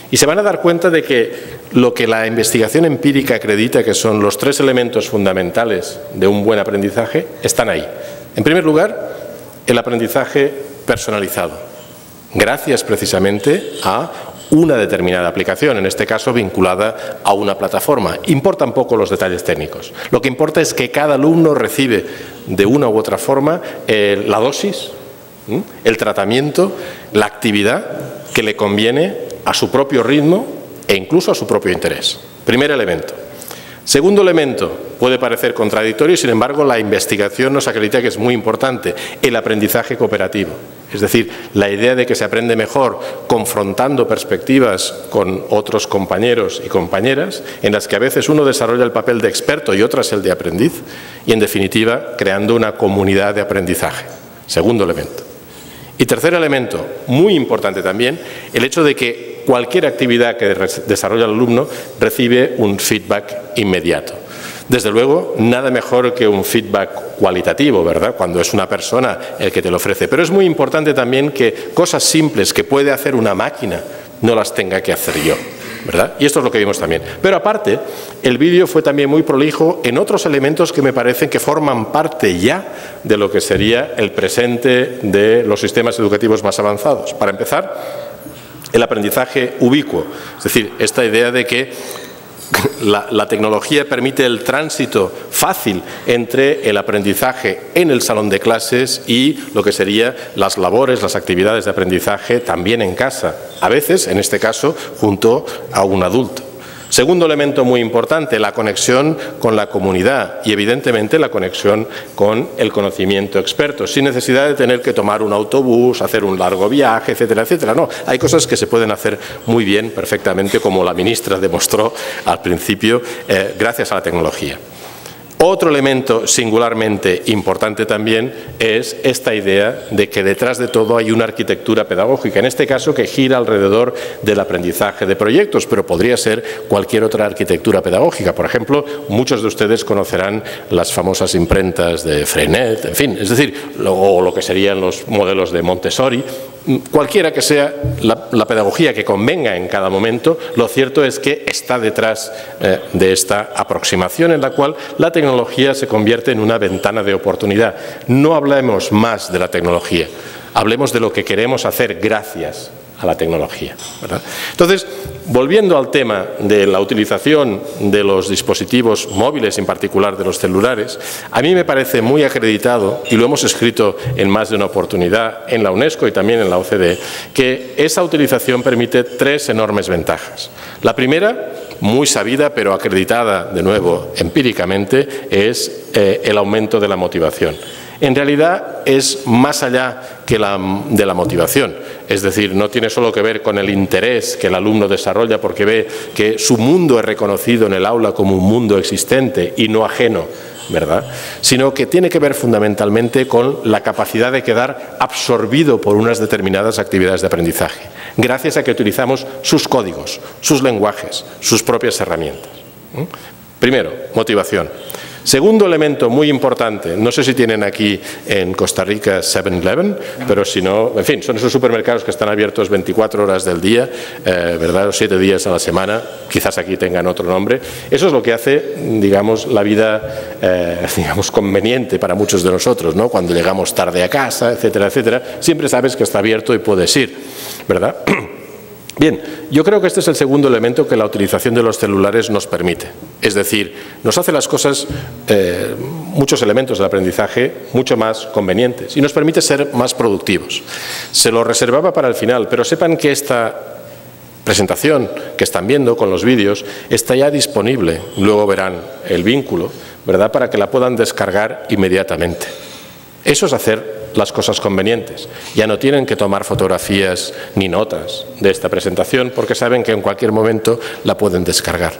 Y se van a dar cuenta de que lo que la investigación empírica acredita que son los 3 elementos fundamentales de un buen aprendizaje están ahí. En primer lugar, el aprendizaje personalizado, gracias precisamente a una determinada aplicación, en este caso vinculada a una plataforma. Importan poco los detalles técnicos. Lo que importa es que cada alumno recibe de una u otra forma la dosis, el tratamiento, la actividad que le conviene a su propio ritmo e incluso a su propio interés. Primer elemento. Segundo elemento, puede parecer contradictorio, sin embargo, la investigación nos acredita que es muy importante, el aprendizaje cooperativo. Es decir, la idea de que se aprende mejor confrontando perspectivas con otros compañeros y compañeras, en las que a veces uno desarrolla el papel de experto y otras el de aprendiz, y en definitiva, creando una comunidad de aprendizaje. Segundo elemento. Y tercer elemento, muy importante también, el hecho de que cualquier actividad que desarrolla el alumno recibe un feedback inmediato. Desde luego, nada mejor que un feedback cualitativo, ¿verdad?, cuando es una persona el que te lo ofrece. Pero es muy importante también que cosas simples que puede hacer una máquina no las tenga que hacer yo, ¿verdad? Y esto es lo que vimos también. Pero aparte, el vídeo fue también muy prolijo en otros elementos que me parecen que forman parte ya de lo que sería el presente de los sistemas educativos más avanzados. Para empezar, el aprendizaje ubicuo, es decir, esta idea de que la tecnología permite el tránsito fácil entre el aprendizaje en el salón de clases y lo que serían las labores, las actividades de aprendizaje también en casa, a veces, en este caso, junto a un adulto. Segundo elemento muy importante, la conexión con la comunidad y, evidentemente, la conexión con el conocimiento experto, sin necesidad de tener que tomar un autobús, hacer un largo viaje, etcétera, etcétera. No, hay cosas que se pueden hacer muy bien, perfectamente, como la ministra demostró al principio, gracias a la tecnología. Otro elemento singularmente importante también es esta idea de que detrás de todo hay una arquitectura pedagógica, en este caso que gira alrededor del aprendizaje de proyectos, pero podría ser cualquier otra arquitectura pedagógica. Por ejemplo, muchos de ustedes conocerán las famosas imprentas de Freinet, en fin, es decir, o lo que serían los modelos de Montessori. Cualquiera que sea la pedagogía que convenga en cada momento, lo cierto es que está detrás de esta aproximación en la cual la tecnología se convierte en una ventana de oportunidad. No hablemos más de la tecnología, hablemos de lo que queremos hacer gracias a la tecnología, ¿verdad? Entonces, volviendo al tema de la utilización de los dispositivos móviles, en particular de los celulares, a mí me parece muy acreditado, y lo hemos escrito en más de una oportunidad en la UNESCO y también en la OCDE, que esa utilización permite 3 enormes ventajas. La primera, muy sabida pero acreditada de nuevo empíricamente, es el aumento de la motivación. En realidad es más allá que de la motivación, es decir, no tiene solo que ver con el interés que el alumno desarrolla porque ve que su mundo es reconocido en el aula como un mundo existente y no ajeno, ¿verdad?, sino que tiene que ver fundamentalmente con la capacidad de quedar absorbido por unas determinadas actividades de aprendizaje, gracias a que utilizamos sus códigos, sus lenguajes, sus propias herramientas. Primero, motivación. Segundo elemento muy importante, no sé si tienen aquí en Costa Rica 7-Eleven, pero si no, en fin, son esos supermercados que están abiertos 24 horas del día, ¿verdad?, 7 días a la semana, quizás aquí tengan otro nombre. Eso es lo que hace, digamos, la vida, digamos, conveniente para muchos de nosotros, ¿no? Cuando llegamos tarde a casa, etcétera, etcétera, siempre sabes que está abierto y puedes ir, ¿verdad? Bien, yo creo que este es el segundo elemento que la utilización de los celulares nos permite. Es decir, nos hace las cosas, muchos elementos del aprendizaje, mucho más convenientes y nos permite ser más productivos. Se lo reservaba para el final, pero sepan que esta presentación que están viendo con los vídeos está ya disponible. Luego verán el vínculo, ¿verdad?, para que la puedan descargar inmediatamente. Eso es hacer las cosas convenientes. Ya no tienen que tomar fotografías ni notas de esta presentación porque saben que en cualquier momento la pueden descargar.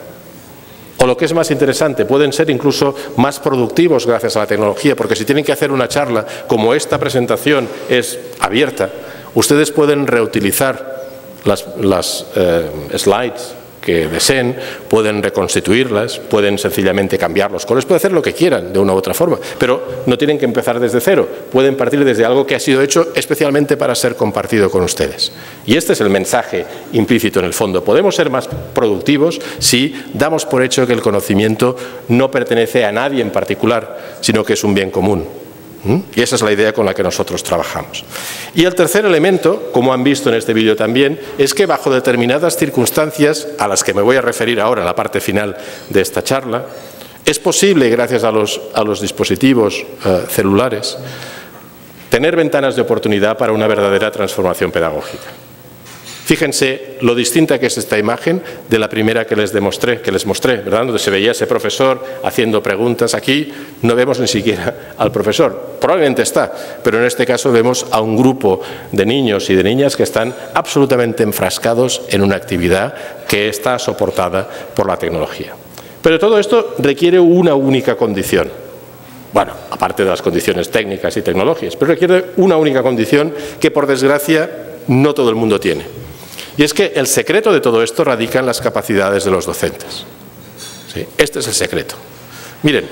O lo que es más interesante, pueden ser incluso más productivos gracias a la tecnología, porque si tienen que hacer una charla, como esta presentación es abierta, ustedes pueden reutilizar las slides que deseen, pueden reconstituirlas, pueden sencillamente cambiar los colores, pueden hacer lo que quieran de una u otra forma, pero no tienen que empezar desde cero, pueden partir desde algo que ha sido hecho especialmente para ser compartido con ustedes. Y este es el mensaje implícito en el fondo. Podemos ser más productivos si damos por hecho que el conocimiento no pertenece a nadie en particular, sino que es un bien común. Y esa es la idea con la que nosotros trabajamos. Y el tercer elemento, como han visto en este vídeo también, es que bajo determinadas circunstancias, a las que me voy a referir ahora en la parte final de esta charla, es posible, gracias a los dispositivos celulares, tener ventanas de oportunidad para una verdadera transformación pedagógica. Fíjense lo distinta que es esta imagen de la primera que les mostré, ¿verdad? Donde se veía ese profesor haciendo preguntas. Aquí no vemos ni siquiera al profesor. Probablemente está, pero en este caso vemos a un grupo de niños y de niñas que están absolutamente enfrascados en una actividad que está soportada por la tecnología. Pero todo esto requiere una única condición. Bueno, aparte de las condiciones técnicas y tecnológicas, pero requiere una única condición que, por desgracia, no todo el mundo tiene. Y es que el secreto de todo esto radica en las capacidades de los docentes. ¿Sí? Este es el secreto. Miren,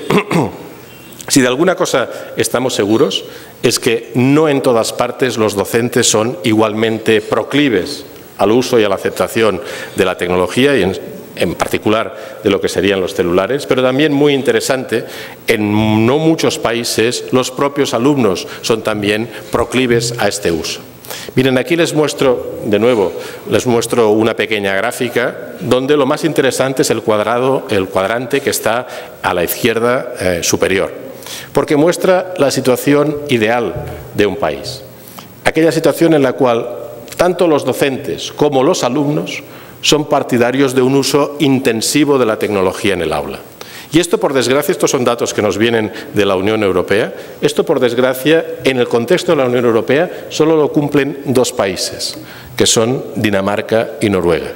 si de alguna cosa estamos seguros, es que no en todas partes los docentes son igualmente proclives al uso y a la aceptación de la tecnología y en particular de lo que serían los celulares, pero también muy interesante, en no muchos países los propios alumnos son también proclives a este uso. Miren, aquí les muestro, de nuevo, una pequeña gráfica donde lo más interesante es el cuadrante que está a la izquierda superior, porque muestra la situación ideal de un país. Aquella situación en la cual tanto los docentes como los alumnos son partidarios de un uso intensivo de la tecnología en el aula. Y esto, por desgracia, estos son datos que nos vienen de la Unión Europea, esto, por desgracia, en el contexto de la Unión Europea, solo lo cumplen dos países, que son Dinamarca y Noruega.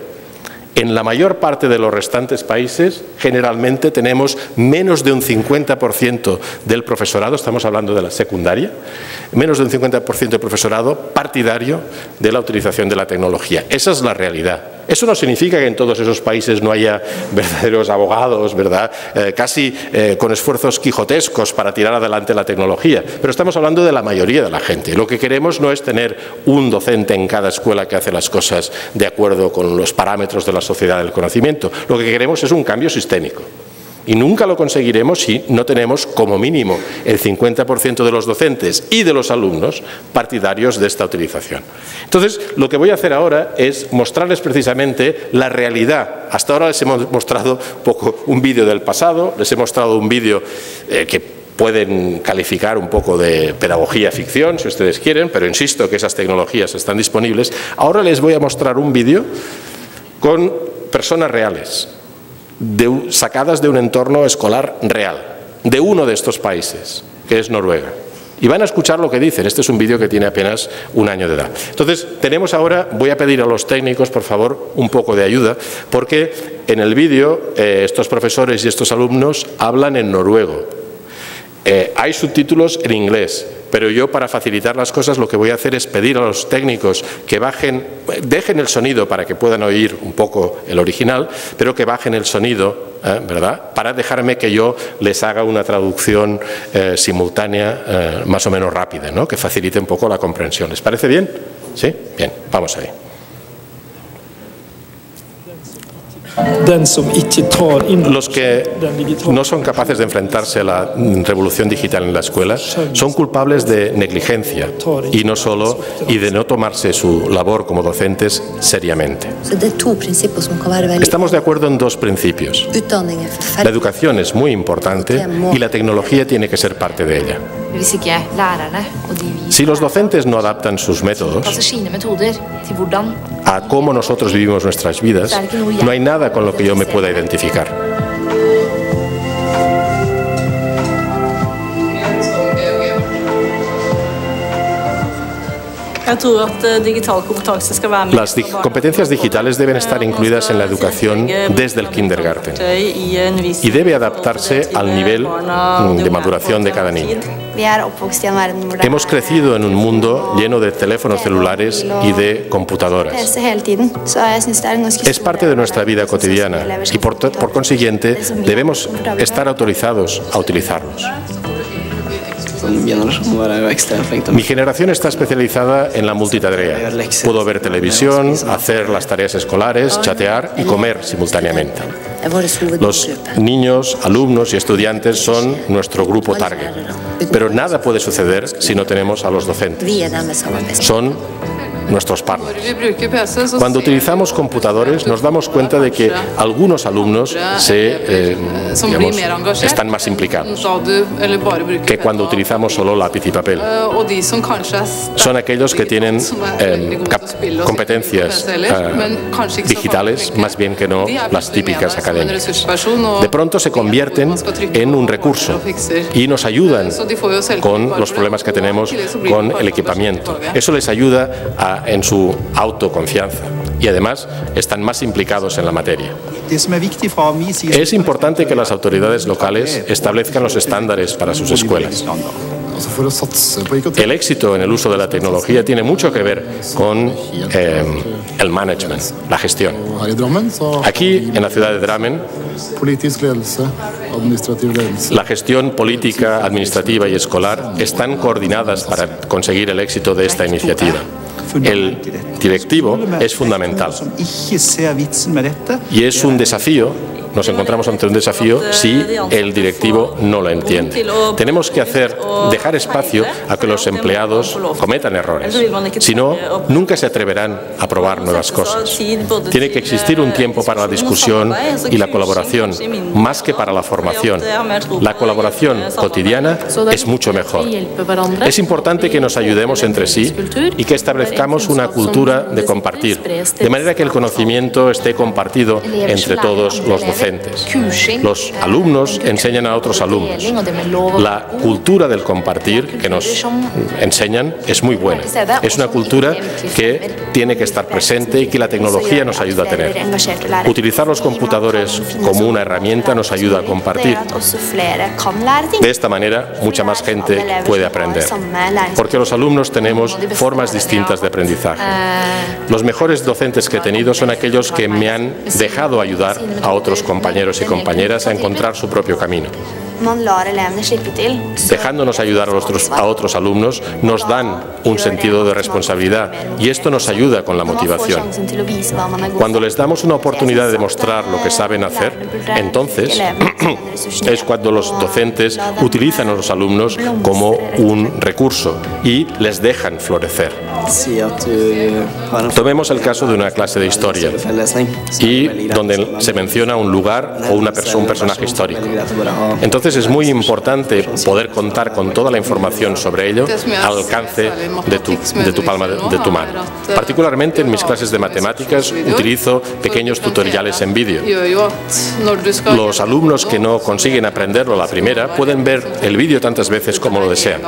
En la mayor parte de los restantes países, generalmente tenemos menos de un 50% del profesorado, estamos hablando de la secundaria, menos de un 50% del profesorado partidario de la utilización de la tecnología. Esa es la realidad. Eso no significa que en todos esos países no haya verdaderos abogados, ¿verdad? Casi con esfuerzos quijotescos para tirar adelante la tecnología, pero estamos hablando de la mayoría de la gente. Lo que queremos no es tener un docente en cada escuela que hace las cosas de acuerdo con los parámetros de la sociedad del conocimiento. Lo que queremos es un cambio sistémico. Y nunca lo conseguiremos si no tenemos como mínimo el 50% de los docentes y de los alumnos partidarios de esta utilización. Entonces, lo que voy a hacer ahora es mostrarles precisamente la realidad. Hasta ahora les hemos mostrado un vídeo del pasado, les he mostrado un vídeo que pueden calificar un poco de pedagogía ficción, si ustedes quieren, pero insisto que esas tecnologías están disponibles. Ahora les voy a mostrar un vídeo con personas reales, sacadas de un entorno escolar real, de uno de estos países, que es Noruega. Y van a escuchar lo que dicen. Este es un vídeo que tiene apenas un año de edad. Entonces, tenemos ahora, voy a pedir a los técnicos, por favor, un poco de ayuda, porque en el vídeo estos profesores y estos alumnos hablan en noruego. Hay subtítulos en inglés, pero yo, para facilitar las cosas, lo que voy a hacer es pedir a los técnicos que dejen el sonido para que puedan oír un poco el original, pero que bajen el sonido, ¿verdad?, para dejarme que yo les haga una traducción simultánea más o menos rápida, ¿no?, que facilite un poco la comprensión. ¿Les parece bien? ¿Sí? Bien, vamos ahí. Los que no son capaces de enfrentarse a la revolución digital en la escuela son culpables de negligencia y de no tomarse su labor como docentes seriamente. Estamos de acuerdo en dos principios. La educación es muy importante y la tecnología tiene que ser parte de ella. Si los docentes no adaptan sus métodos a cómo nosotros vivimos nuestras vidas, no hay nada con lo que yo me pueda identificar. Las competencias digitales deben estar incluidas en la educación desde el kindergarten y debe adaptarse al nivel de maduración de cada niño. Hemos crecido en un mundo lleno de teléfonos celulares y de computadoras. Es parte de nuestra vida cotidiana y por consiguiente debemos estar autorizados a utilizarlos. Mi generación está especializada en la multitarea. Puedo ver televisión, hacer las tareas escolares, chatear y comer simultáneamente. Los niños, alumnos y estudiantes son nuestro grupo target. Pero nada puede suceder si no tenemos a los docentes. Son nuestros partners. Cuando utilizamos computadores nos damos cuenta de que algunos alumnos están más implicados que cuando utilizamos solo lápiz y papel. Son aquellos que tienen competencias digitales más bien que no las típicas académicas. De pronto se convierten en un recurso y nos ayudan con los problemas que tenemos con el equipamiento. Eso les ayuda en su autoconfianza y además están más implicados en la materia. Es importante que las autoridades locales establezcan los estándares para sus escuelas. El éxito en el uso de la tecnología tiene mucho que ver con el management, la gestión. Aquí, en la ciudad de Drammen, la gestión política, administrativa y escolar están coordinadas para conseguir el éxito de esta iniciativa. El directivo es fundamental y es un desafío. Nos encontramos ante un desafío si el directivo no lo entiende. Tenemos que dejar espacio a que los empleados cometan errores. Si no, nunca se atreverán a probar nuevas cosas. Tiene que existir un tiempo para la discusión y la colaboración, más que para la formación. La colaboración cotidiana es mucho mejor. Es importante que nos ayudemos entre sí y que establezcamos una cultura de compartir, de manera que el conocimiento esté compartido entre todos los docentes. Los alumnos enseñan a otros alumnos. La cultura del compartir que nos enseñan es muy buena. Es una cultura que tiene que estar presente y que la tecnología nos ayuda a tener. Utilizar los computadores como una herramienta nos ayuda a compartir. De esta manera, mucha más gente puede aprender, porque los alumnos tenemos formas distintas de aprendizaje. Los mejores docentes que he tenido son aquellos que me han dejado ayudar a otros compañeros y compañeras a encontrar su propio camino. Dejándonos ayudar a otros alumnos, nos dan un sentido de responsabilidad y esto nos ayuda con la motivación. Cuando les damos una oportunidad de mostrar lo que saben hacer, entonces es cuando los docentes utilizan a los alumnos como un recurso y les dejan florecer. Tomemos el caso de una clase de historia y donde se menciona un lugar o un personaje histórico. Entonces es muy importante poder contar con toda la información sobre ello al alcance de tu palma de tu mano. Particularmente en mis clases de matemáticas utilizo pequeños tutoriales en vídeo. Los alumnos que no consiguen aprenderlo a la primera pueden ver el vídeo tantas veces como lo desean.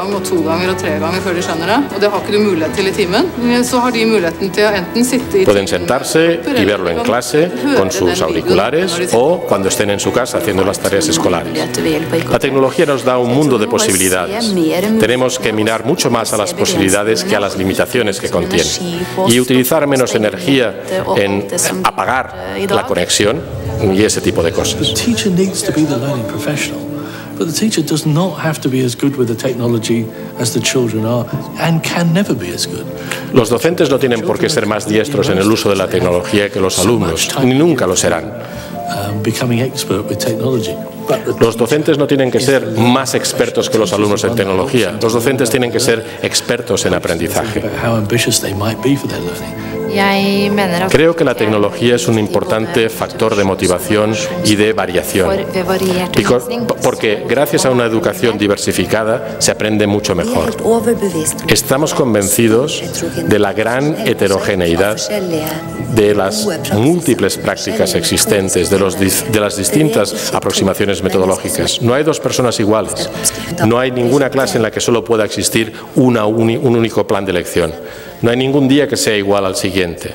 Pueden sentarse y verlo en clase con sus auriculares o cuando estén en su casa haciendo las tareas escolares. La tecnología nos da un mundo de posibilidades. Tenemos que mirar mucho más a las posibilidades que a las limitaciones que contiene y utilizar menos energía en apagar la conexión y ese tipo de cosas. But the teacher does not have to be as good with the technology as the children are and can never be as good. Los docentes no tienen por qué ser más diestros en el uso de la tecnología que los alumnos, ni nunca lo serán. Los docentes no tienen que ser más expertos que los alumnos en tecnología. Los docentes tienen que ser expertos en aprendizaje. Creo que la tecnología es un importante factor de motivación y de variación, porque gracias a una educación diversificada se aprende mucho mejor. Estamos convencidos de la gran heterogeneidad de las múltiples prácticas existentes, de las distintas aproximaciones metodológicas. No hay dos personas iguales. No hay ninguna clase en la que solo pueda existir un único plan de lección. No hay ningún día que sea igual al siguiente.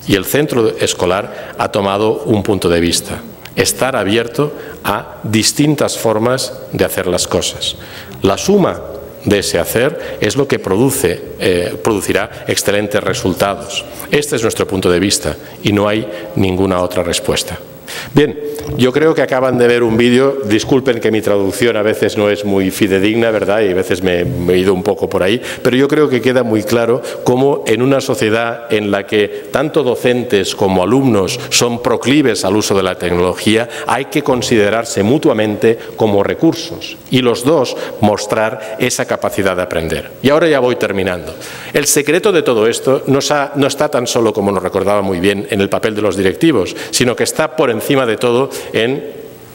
Y el centro escolar ha tomado un punto de vista: estar abierto a distintas formas de hacer las cosas. La suma de ese hacer es lo que producirá excelentes resultados. Este es nuestro punto de vista y no hay ninguna otra respuesta. Bien, yo creo que acaban de ver un vídeo. Disculpen que mi traducción a veces no es muy fidedigna, ¿verdad? Y a veces me he ido un poco por ahí, pero yo creo que queda muy claro cómo en una sociedad en la que tanto docentes como alumnos son proclives al uso de la tecnología, hay que considerarse mutuamente como recursos y los dos mostrar esa capacidad de aprender. Y ahora ya voy terminando. El secreto de todo esto no está tan solo, como nos recordaba muy bien, en el papel de los directivos, sino que está por encima de todo en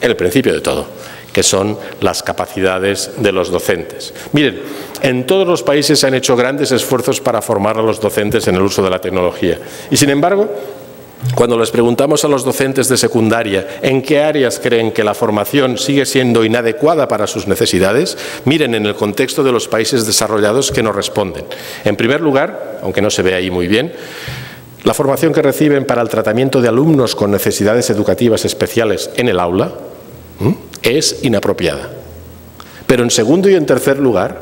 el principio de todo, que son las capacidades de los docentes. Miren, en todos los países se han hecho grandes esfuerzos para formar a los docentes en el uso de la tecnología. Y sin embargo, cuando les preguntamos a los docentes de secundaria en qué áreas creen que la formación sigue siendo inadecuada para sus necesidades, miren en el contexto de los países desarrollados que nos responden. En primer lugar, aunque no se ve ahí muy bien, la formación que reciben para el tratamiento de alumnos con necesidades educativas especiales en el aula es inapropiada. Pero en segundo y en tercer lugar,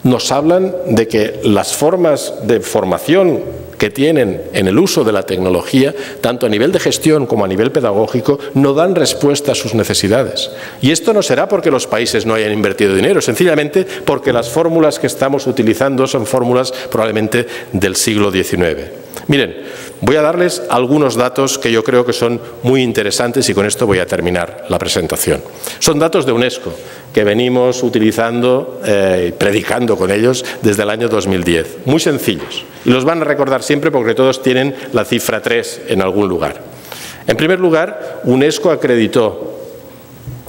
nos hablan de que las formas de formación que tienen en el uso de la tecnología, tanto a nivel de gestión como a nivel pedagógico, no dan respuesta a sus necesidades. Y esto no será porque los países no hayan invertido dinero, sencillamente porque las fórmulas que estamos utilizando son fórmulas probablemente del siglo XIX. Miren, voy a darles algunos datos que yo creo que son muy interesantes y con esto voy a terminar la presentación. Son datos de UNESCO que venimos utilizando y predicando con ellos desde el año 2010. Muy sencillos. Y los van a recordar siempre porque todos tienen la cifra 3 en algún lugar. En primer lugar, UNESCO acreditó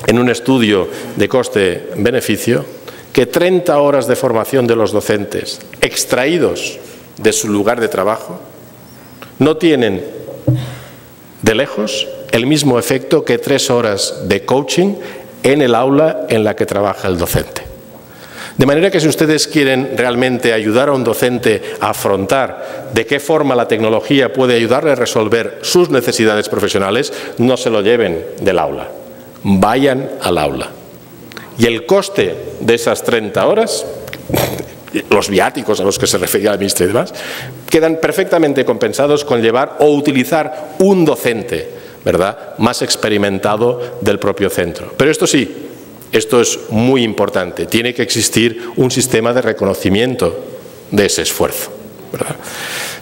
en un estudio de coste-beneficio que 30 horas de formación de los docentes extraídos de su lugar de trabajo no tienen de lejos el mismo efecto que 3 horas de coaching en el aula en la que trabaja el docente. De manera que si ustedes quieren realmente ayudar a un docente a afrontar de qué forma la tecnología puede ayudarle a resolver sus necesidades profesionales, no se lo lleven del aula, vayan al aula. Y el coste de esas 30 horas, los viáticos a los que se refería la ministra y demás, quedan perfectamente compensados con llevar o utilizar un docente, ¿verdad?, más experimentado del propio centro. Pero esto sí, esto es muy importante, tiene que existir un sistema de reconocimiento de ese esfuerzo, ¿verdad?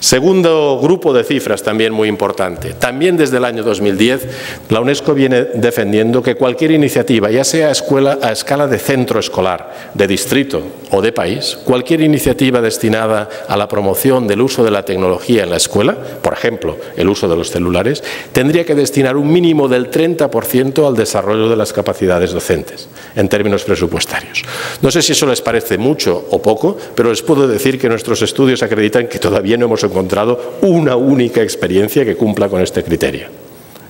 Segundo grupo de cifras también muy importante. También desde el año 2010 la UNESCO viene defendiendo que cualquier iniciativa, ya sea a escala de centro escolar, de distrito o de país, cualquier iniciativa destinada a la promoción del uso de la tecnología en la escuela, por ejemplo, el uso de los celulares, tendría que destinar un mínimo del 30% al desarrollo de las capacidades docentes, en términos presupuestarios. No sé si eso les parece mucho o poco, pero les puedo decir que nuestros estudios acreditan que todavía no hemos encontrado una única experiencia que cumpla con este criterio.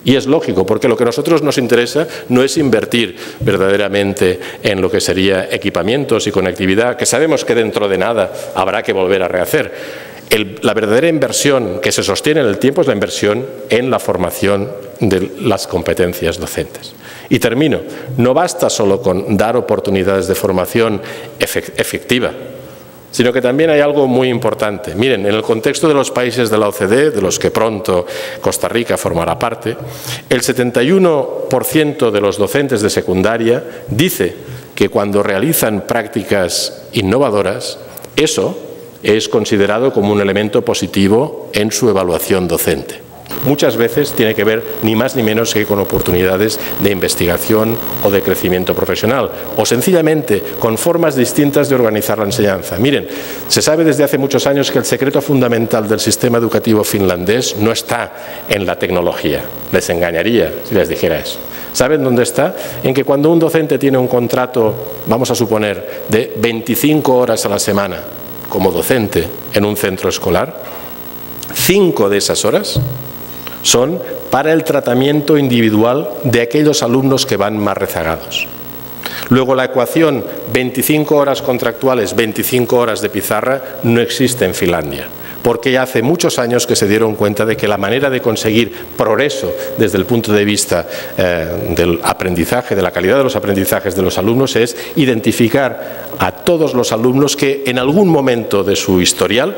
Y es lógico, porque lo que a nosotros nos interesa no es invertir verdaderamente en lo que sería equipamientos y conectividad, que sabemos que dentro de nada habrá que volver a rehacer. La verdadera inversión que se sostiene en el tiempo es la inversión en la formación de las competencias docentes. Y termino, no basta solo con dar oportunidades de formación efectiva, sino que también hay algo muy importante. Miren, en el contexto de los países de la OCDE, de los que pronto Costa Rica formará parte, el 71% de los docentes de secundaria dice que cuando realizan prácticas innovadoras, eso es considerado como un elemento positivo en su evaluación docente. Muchas veces tiene que ver ni más ni menos que con oportunidades de investigación o de crecimiento profesional, o sencillamente con formas distintas de organizar la enseñanza. Miren, se sabe desde hace muchos años que el secreto fundamental del sistema educativo finlandés no está en la tecnología. Les engañaría si les dijera eso. ¿Saben dónde está? En que cuando un docente tiene un contrato, vamos a suponer, de 25 horas a la semana como docente en un centro escolar, 5 de esas horas son para el tratamiento individual de aquellos alumnos que van más rezagados. Luego, la ecuación 25 horas contractuales, 25 horas de pizarra no existe en Finlandia, porque ya hace muchos años que se dieron cuenta de que la manera de conseguir progreso desde el punto de vista del aprendizaje, de la calidad de los aprendizajes de los alumnos, es identificar a todos los alumnos que en algún momento de su historial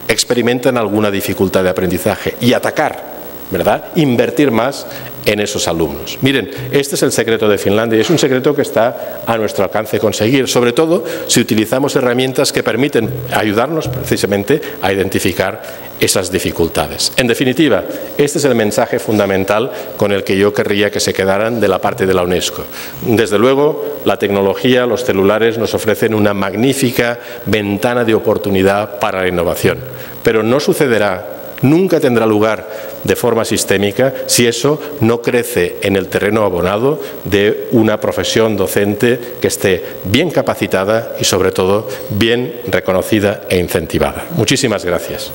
experimentan alguna dificultad de aprendizaje y atacar, ¿verdad?, invertir más en esos alumnos. Miren, este es el secreto de Finlandia y es un secreto que está a nuestro alcance conseguir, sobre todo si utilizamos herramientas que permiten ayudarnos precisamente a identificar esas dificultades. En definitiva, este es el mensaje fundamental con el que yo querría que se quedaran de la parte de la UNESCO. Desde luego, la tecnología, los celulares nos ofrecen una magnífica ventana de oportunidad para la innovación, pero no sucederá, nunca tendrá lugar de forma sistémica si eso no crece en el terreno abonado de una profesión docente que esté bien capacitada y, sobre todo, bien reconocida e incentivada. Muchísimas gracias.